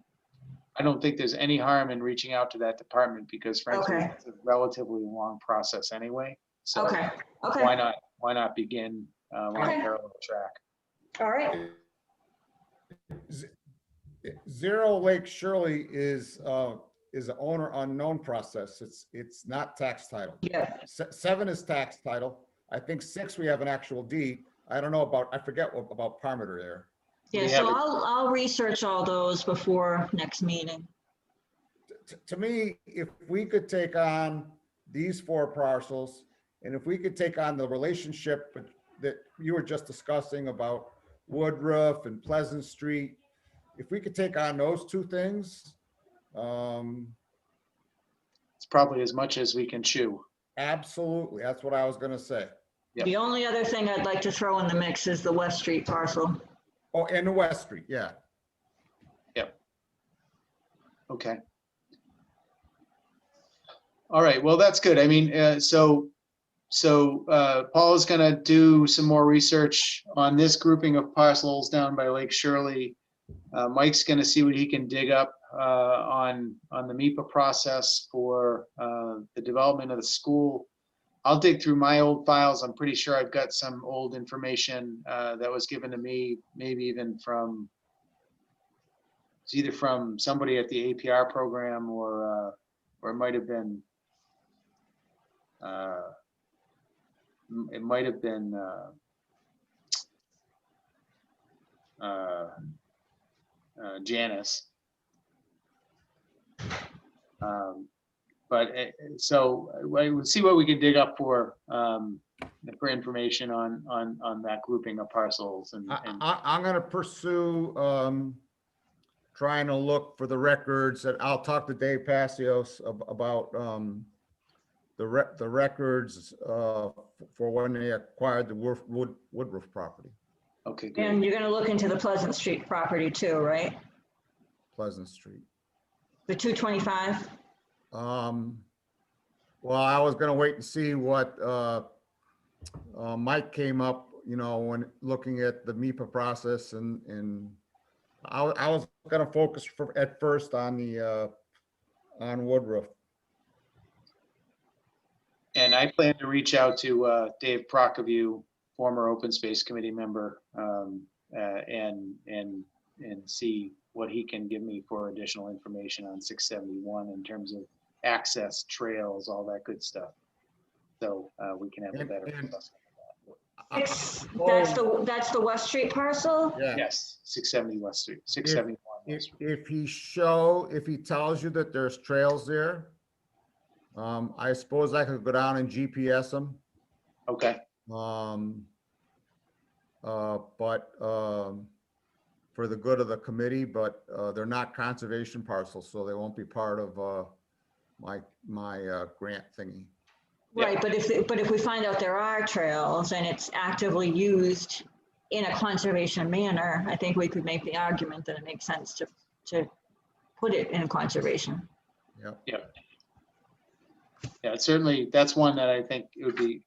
I don't think there's any harm in reaching out to that department because frankly, Okay. it's a relatively long process anyway. So Okay, why okay, not begin on a Okay. parallel track? all right. Zero Lake Shirley is an owner unknown process. It's not tax title. Yeah, 7 is tax title. I think 6, we have an actual deed. I don't know about, I forget what about Parmeter there. yeah, We so have a- I'll research all those before next meeting. To me, if we could take on these 4 parcels, and if we could take on the relationship that you were just discussing about Woodruff and Pleasant Street, if we could take on those 2 things, It's probably as much as we can chew. absolutely, that's what I was gonna say. Yep. The only other thing I'd like to throw in the mix is the West Street parcel. Oh, and the West Street, yeah. Okay. All right, well, that's good. I mean, Paul is gonna do some more research on this grouping of parcels down by Lake Shirley. Mike's gonna see what he can dig up on the MIPA process for the development of the school. I'll dig through my old files. I'm pretty sure I've got some old information that was given to me, maybe even from, it's either from somebody at the APR program or it might have been, Janice. So we'll see what we can dig up for information on that grouping of parcels and I'm gonna pursue trying to look for the records, and I'll talk to Dave Passios about the records for when they acquired the Woodruff property, okay, good. And you're gonna look into the Pleasant Street property too, right? Pleasant Street. The 225? Well, I was gonna wait and see what Mike came up, when looking at the MIPA process, and I was gonna focus at first on the on Woodruff. And I plan to reach out to Dave Prokofiew, former Open Space Committee member, and see what he can give me for additional information on 671 in terms of access, trails, all that good stuff. So we can have a better. That's the West Street parcel? Yeah. Yes, 670 West Street, 671 West Street. If he tells you that there's trails there, I suppose I could go down and GPS them. Okay, But for the good of the committee, but they're not conservation parcels, so they won't be part of my grant thingy. Right, but if we find out there are trails and it's actively used in a conservation manner, I think we could make the argument that it makes sense to put it in conservation. Yep. yeah, certainly, that's one that I think it would be,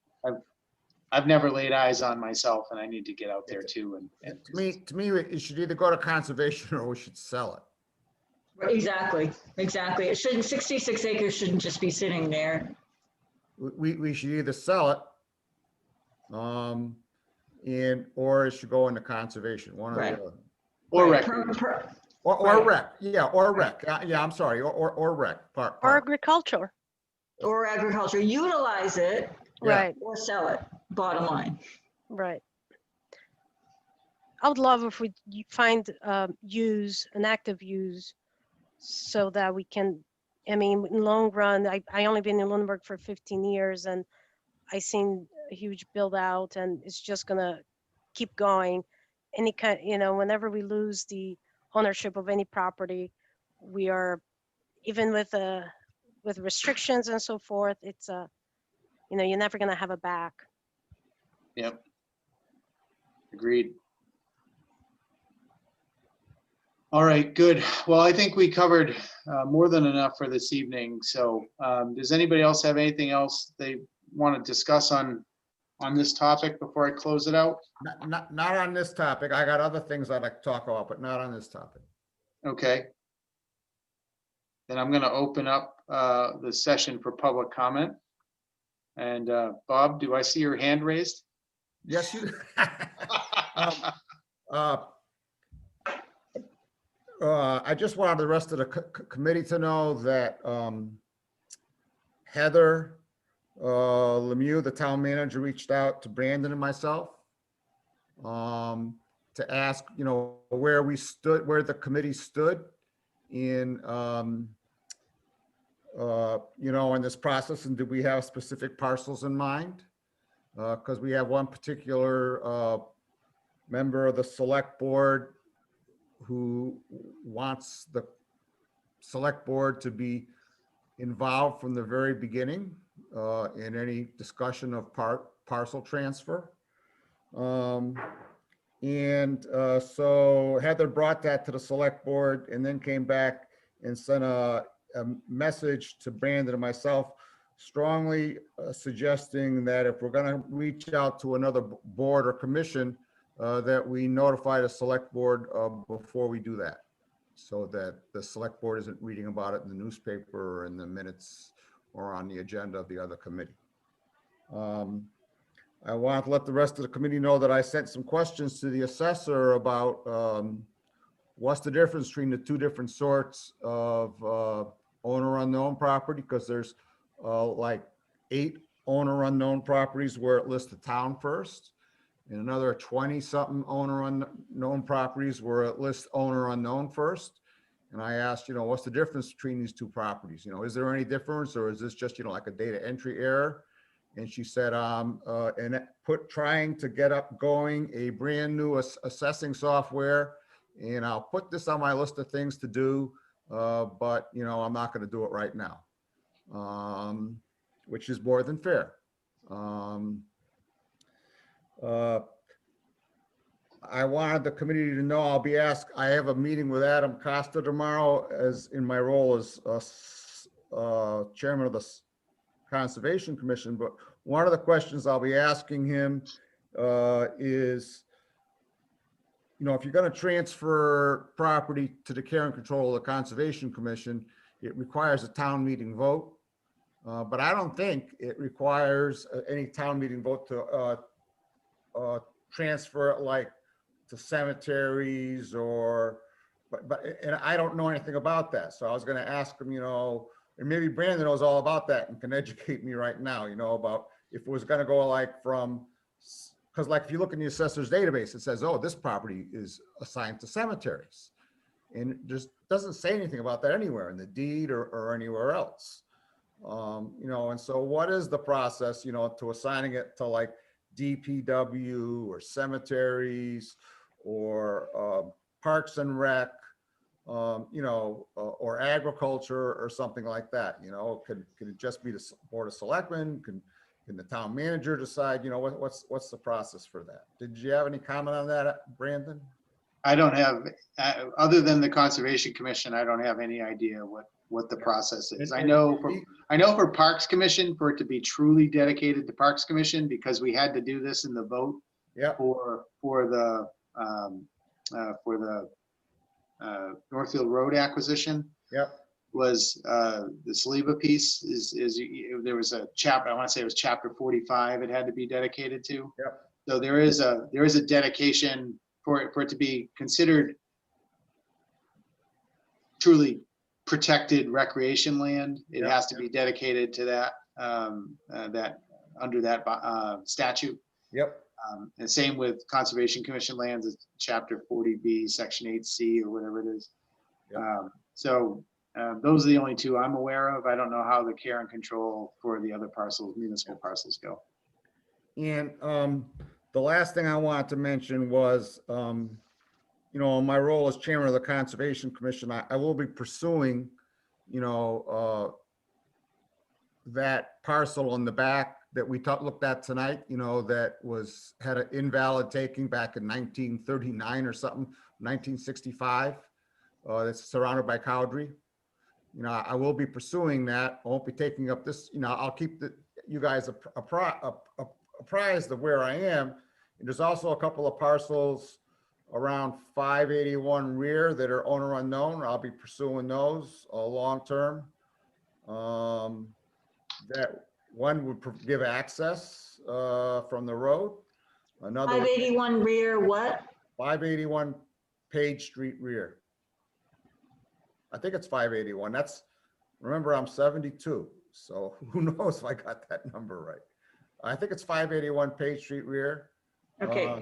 I've never laid eyes on myself, and I need to get out there too. And To me, it should either go to conservation or we should sell it. Exactly. It shouldn't, 66 acres shouldn't just be sitting there. We should either sell it, or it should go into conservation, one or the Right. other. or Right, record. Or Right. rec, or rec, yeah, I'm sorry, or rec. Or agriculture, Or agriculture, utilize it Yeah. right, or sell it, bottom line. right. I would love if we find an active use, so that we can, I mean, in long run, I only been in Lunenburg for 15 years, and I seen a huge build out, and it's just gonna keep going. Any kind, whenever we lose the ownership of any property, we are, even with restrictions and so forth, it's you're never gonna have it back. Yep. Agreed. All right, good. Well, I think we covered more than enough for this evening. So does anybody else have anything else they want to discuss on this topic before I close it out? Not on this topic. I got other things I'd like to talk about, but not on this topic. Okay. then I'm going to open up the session for public comment. And Bob, do I see your hand raised? Yes, you. I just wanted the rest of the committee to know that Heather Lemieux, the town manager, reached out to Brandon and myself to ask, where we stood, where the committee stood in, in this process, and did we have specific parcels in mind? Because we have one particular member of the select board who wants the select board to be involved from the very beginning in any discussion of parcel transfer. So Heather brought that to the select board and then came back and sent a message to Brandon and myself, strongly suggesting that if we're going to reach out to another board or commission, that we notify the select board before we do that, so that the select board isn't reading about it in the newspaper or in the minutes or on the agenda of the other committee. I want to let the rest of the committee know that I sent some questions to the assessor about what's the difference between the two different sorts of owner unknown property, because there's like 8 owner unknown properties where it lists the town first, and another 20 something owner unknown properties where it lists owner unknown first. And I asked, what's the difference between these two properties? Is there any difference, or is this just, like a data entry error? And she said, trying to get up going a brand new assessing software. And I'll put this on my list of things to do, but I'm not going to do it right now, which is more than fair. I wanted the committee to know I have a meeting with Adam Costa tomorrow as in my role as chairman of the Conservation Commission. But one of the questions I'll be asking him is, if you're going to transfer property to the care and control of the Conservation Commission, it requires a town meeting vote. But I don't think it requires any town meeting vote to transfer it like to cemeteries and I don't know anything about that. So I was going to ask him, and maybe Brandon knows all about that and can educate me right now, about if it was going to go like because like if you look in the assessor's database, it says, oh, this property is assigned to cemeteries. And it just doesn't say anything about that anywhere in the deed or anywhere else. And so what is the process, to assigning it to like DPW or cemeteries or Parks and Rec, or agriculture or something like that? Can it just be the Board of Selectmen? Can the town manager decide, what's the process for that? Did you have any comment on that, Brandon? I don't have, other than the Conservation Commission, I don't have any idea what the process is. I know for Parks Commission, for it to be truly dedicated to Parks Commission, because we had to do this in the vote. Yeah. For the Northfield Road acquisition. Yep. Was the Saliba piece is there was a chapter, I want to say it was chapter 45 it had to be dedicated to. Yep. So there is a dedication for it to be considered truly protected recreation land. It Yep. has to be dedicated to that that under that statute. Yep. And same with Conservation Commission lands, it's chapter 40B, section 8C or whatever it is. Yep. Those are the only two I'm aware of. I don't know how the care and control for the other parcels, municipal parcels, go. And the last thing I wanted to mention was, my role as chairman of the Conservation Commission, I will be pursuing, that parcel on the back that we looked at tonight, that had an invalid taking back in 1939 or something, 1965, that's surrounded by Cowdrey. I will be pursuing that. I won't be taking up this, I'll keep you guys apprised of where I am. And there's also a couple of parcels around 581 rear that are owner unknown. I'll be pursuing those long-term. That one would give access from the road. Another, 581 rear what? 581 Page Street rear. I think it's 581. That's, remember, I'm 72, so who knows if I got that number right. I think it's 581 Page Street rear. Okay,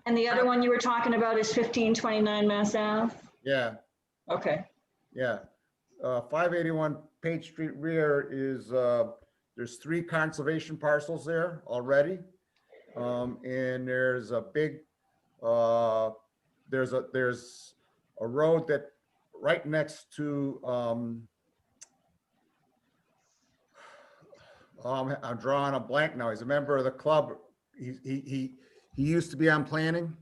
and the other one you were talking about is 1529 Mass Ave? Yeah, Okay, yeah. 581 Page Street rear is, there's 3 conservation parcels there already. And there's a big, there's a road that right next to, I'm drawing a blank now. He's a member of the club. He used to be on planning.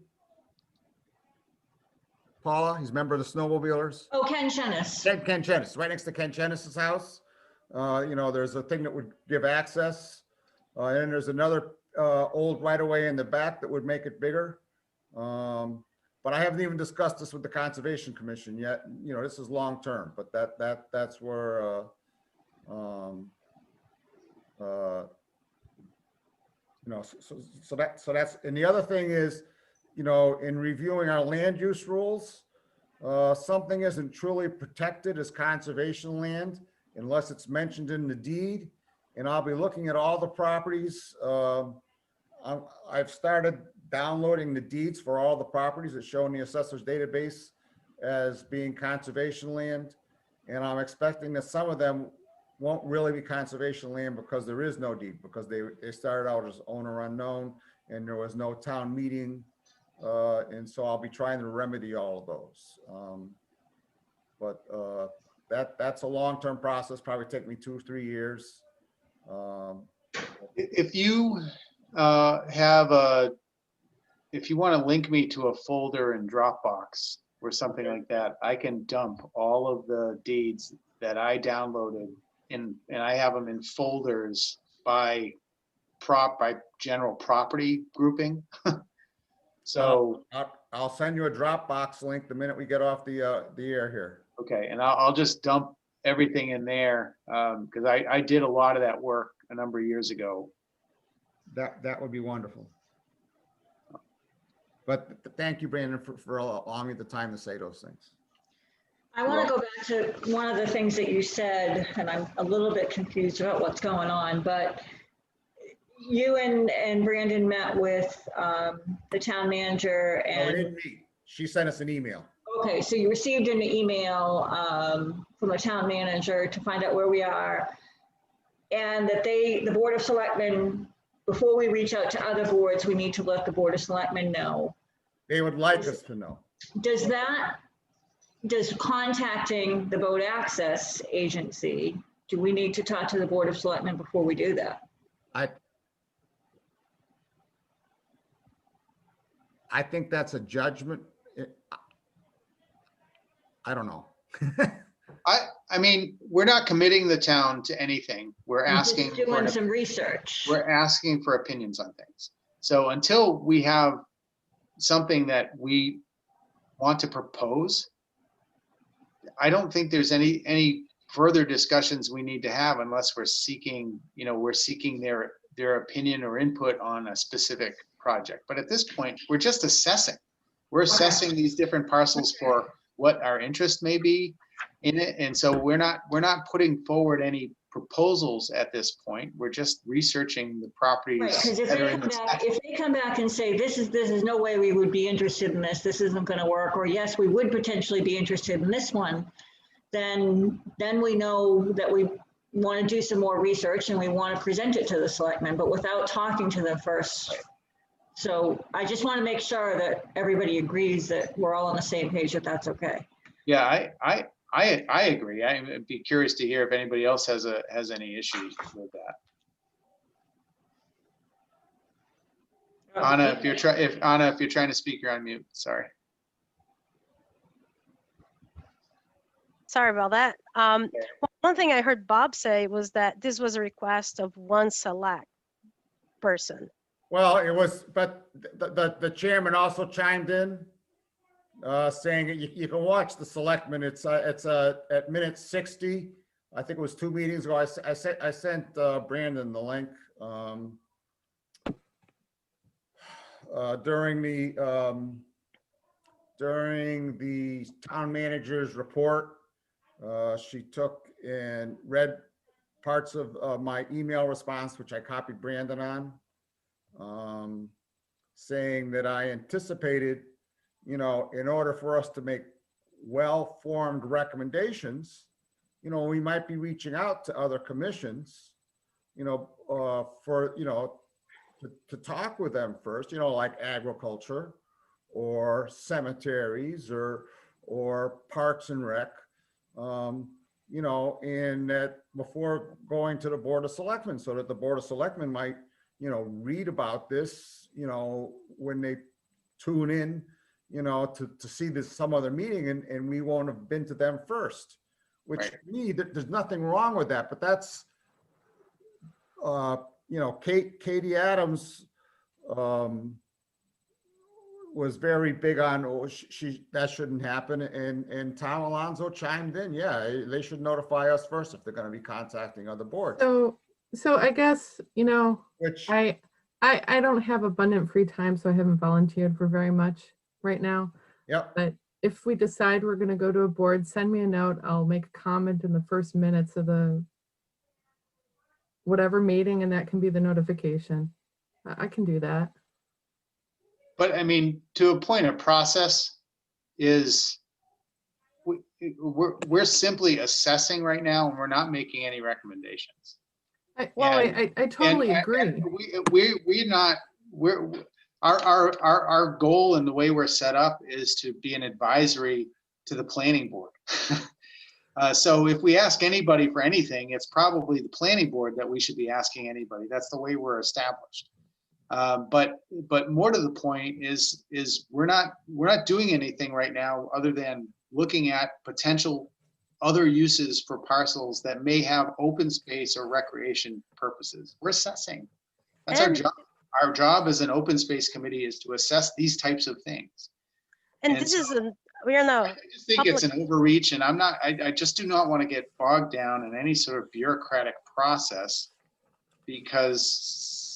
Paula, he's a member of the snowmobilers. oh, Ken Chenis. Ken Chenis, right next to Ken Chenis's house. You know, there's a thing that would give access. And then there's another old right of way in the back that would make it bigger. But I haven't even discussed this with the Conservation Commission yet. You know, this is long term, but that's where you know, so that's, and the other thing is, you know, in reviewing our land use rules, something isn't truly protected as conservation land unless it's mentioned in the deed. And I'll be looking at all the properties. I've started downloading the deeds for all the properties that show in the assessor's database as being conservation land. And I'm expecting that some of them won't really be conservation land because there is no deed, because they started out as owner unknown and there was no town meeting. And so I'll be trying to remedy all of those. But that's a long-term process, probably take me 2-3 years. If you if you want to link me to a folder in Dropbox or something like that, I can dump all of the deeds that I downloaded in, and I have them in folders by general property grouping. So I'll send you a Dropbox link the minute we get off the air here. okay, and I'll just dump everything in there because I did a lot of that work a number of years ago. That would be wonderful. But thank you, Brandon, for allowing me the time to say those things. I want to go back to one of the things that you said, and I'm a little bit confused about what's going on, but you and Brandon met with the town manager No, we and, didn't meet. She sent us an email. okay, so you received an email from a town manager to find out where we are. And that the Board of Selectmen, before we reach out to other boards, we need to let the Board of Selectmen know. They would like us to know. Does contacting the boat access agency, do we need to talk to the Board of Selectmen before we do that? I think that's a judgment. I don't know. I mean, we're not committing the town to anything. We're I'm just asking doing some research. we're asking for opinions on things. So until we have something that we want to propose, I don't think there's any further discussions we need to have unless we're seeking, you know, we're seeking their opinion or input on a specific project. But at this point, we're just assessing. We're assessing these different parcels for what our interest may be in it. And so we're not putting forward any proposals at this point. We're just researching the properties. Right, because if they come back and say, this is no way we would be interested in this isn't going to work, or yes, we would potentially be interested in this one, then we know that we want to do some more research and we want to present it to the selectmen, but without talking to them first. So I just want to make sure that everybody agrees that we're all on the same page, that that's okay. Yeah, I agree. I'd be curious to hear if anybody else has any issues with that. Anna, if you're trying to speak, you're on mute. Sorry. Sorry about that. One thing I heard Bob say was that this was a request of one select person. Well, it was, but the chairman also chimed in, saying that you can watch the selectmen. It's at minute 60. I think it was 2 meetings ago. I sent Brandon the link. During the town manager's report, she took and read parts of my email response, which I copied Brandon on, saying that I anticipated, in order for us to make well-formed recommendations, we might be reaching out to other commissions, to talk with them first, like agriculture or cemeteries or parks and rec, and that before going to the Board of Selectmen, so that the Board of Selectmen might, read about this, when they tune in, to see some other meeting, and we won't have been to them first, which Right. to me, there's nothing wrong with that, but that's, Katie Adams, was very big on, that shouldn't happen. And Tom Alonso chimed in. Yeah, they should notify us first if they're going to be contacting other boards. So I guess, Which, I don't have abundant free time, so I haven't volunteered for very much right now. yep, But if we decide we're going to go to a board, send me a note. I'll make a comment in the first minutes of the whatever meeting, and that can be the notification. I can do that. But I mean, to a point of process is we're simply assessing right now, and we're not making any recommendations. I totally agree. And our goal and the way we're set up is to be an advisory to the planning board. So if we ask anybody for anything, it's probably the planning board that we should be asking anybody. That's the way we're established. But more to the point is we're not doing anything right now other than looking at potential other uses for parcels that may have open space or recreation purposes. We're assessing. That's our job. Our job as an open space committee is to assess these types of things. And And this so- isn't, we are now, I just think it's an overreach, and I just do not want to get bogged down in any sort of bureaucratic process because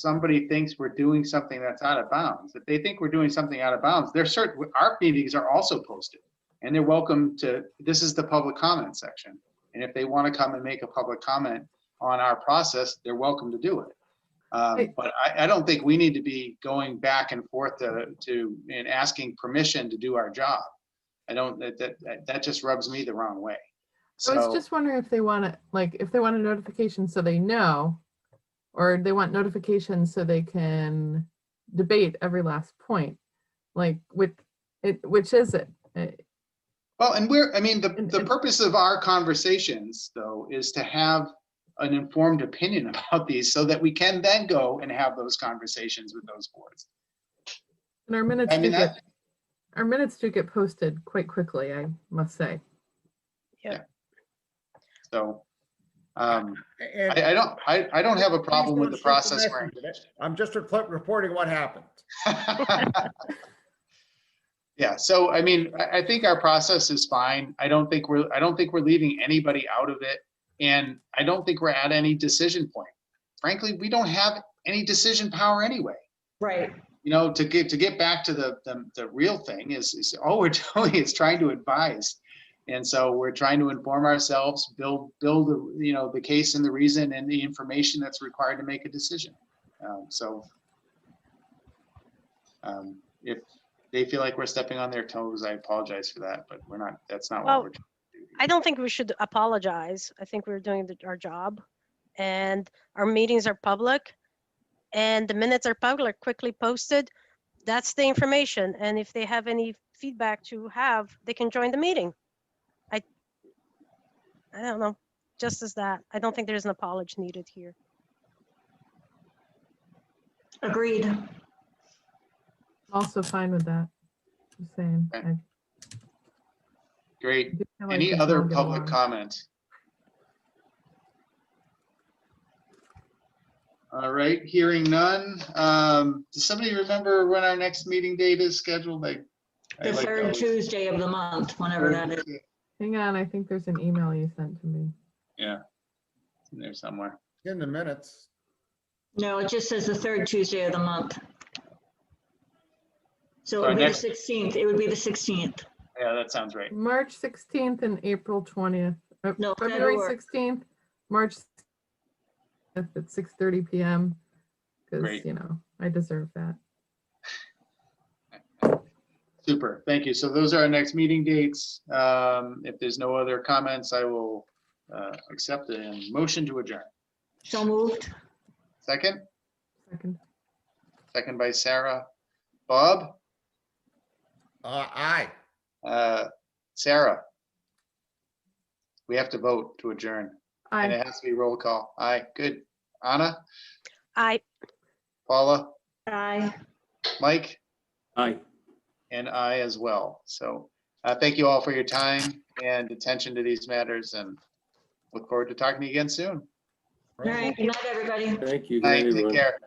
somebody thinks we're doing something that's out of bounds. If they think we're doing something out of bounds, our meetings are also posted, and they're welcome to, this is the public comment section. And if they want to come and make a public comment on our process, they're welcome to do it. But I don't think we need to be going back and forth and asking permission to do our job. That just rubs me the wrong way. I was So, just wondering if they want to, if they want a notification so they know, or they want notifications so they can debate every last point. Which is it? well, and the purpose of our conversations, though, is to have an informed opinion about these so that we can then go and have those conversations with those boards. And our minutes I mean, do get posted quite quickly, I must say. So, and I don't have a problem with the process we're in. I'm just reporting what happened. Yeah, so I mean, I think our process is fine. I don't think we're leaving anybody out of it. And I don't think we're at any decision point. Frankly, we don't have any decision power anyway. Right. To get back to the real thing is all we're doing is trying to advise. And so we're trying to inform ourselves, build the case and the reason and the information that's required to make a decision. If they feel like we're stepping on their toes, I apologize for that, but we're not. That's not what we're trying to do. I don't think we should apologize. I think we're doing our job, and our meetings are public, and the minutes are public, quickly posted. That's the information. And if they have any feedback to have, they can join the meeting. I don't know, just as that. I don't think there's an apology needed here. Agreed. Also fine with that. Just saying. Okay. I Great. do feel like Any we other all get public along. comment? All right, hearing none. Does somebody remember when our next meeting date is scheduled? I The like to third always- Tuesday of the month, whenever that is. Hang on, I think there's an email you sent to me. Yeah, it's in there somewhere. In the minutes. No, it just says the third Tuesday of the month. So Our it would be the next- 16th. It would be the 16th. Yeah, that sounds right. March 16th and April 20th. No, that'll February work. 16th, March 5th at 6:30 PM. Because, Great. you know, I deserve that. Super, thank you. So those are our next meeting dates. If there's no other comments, I will accept a motion to adjourn. So moved. Second, Second. second by Sarah. Bob, Aye. Sarah. We have to vote to adjourn, and Aye. it has to be roll call. Aye, good. Anna, I Paula, Aye. Mike, Aye. and I as well. So thank you all for your time and attention to these matters, and look forward to talking to you again soon. All right. Good night, everybody. Thank you. Good Bye, night, take everyone. care.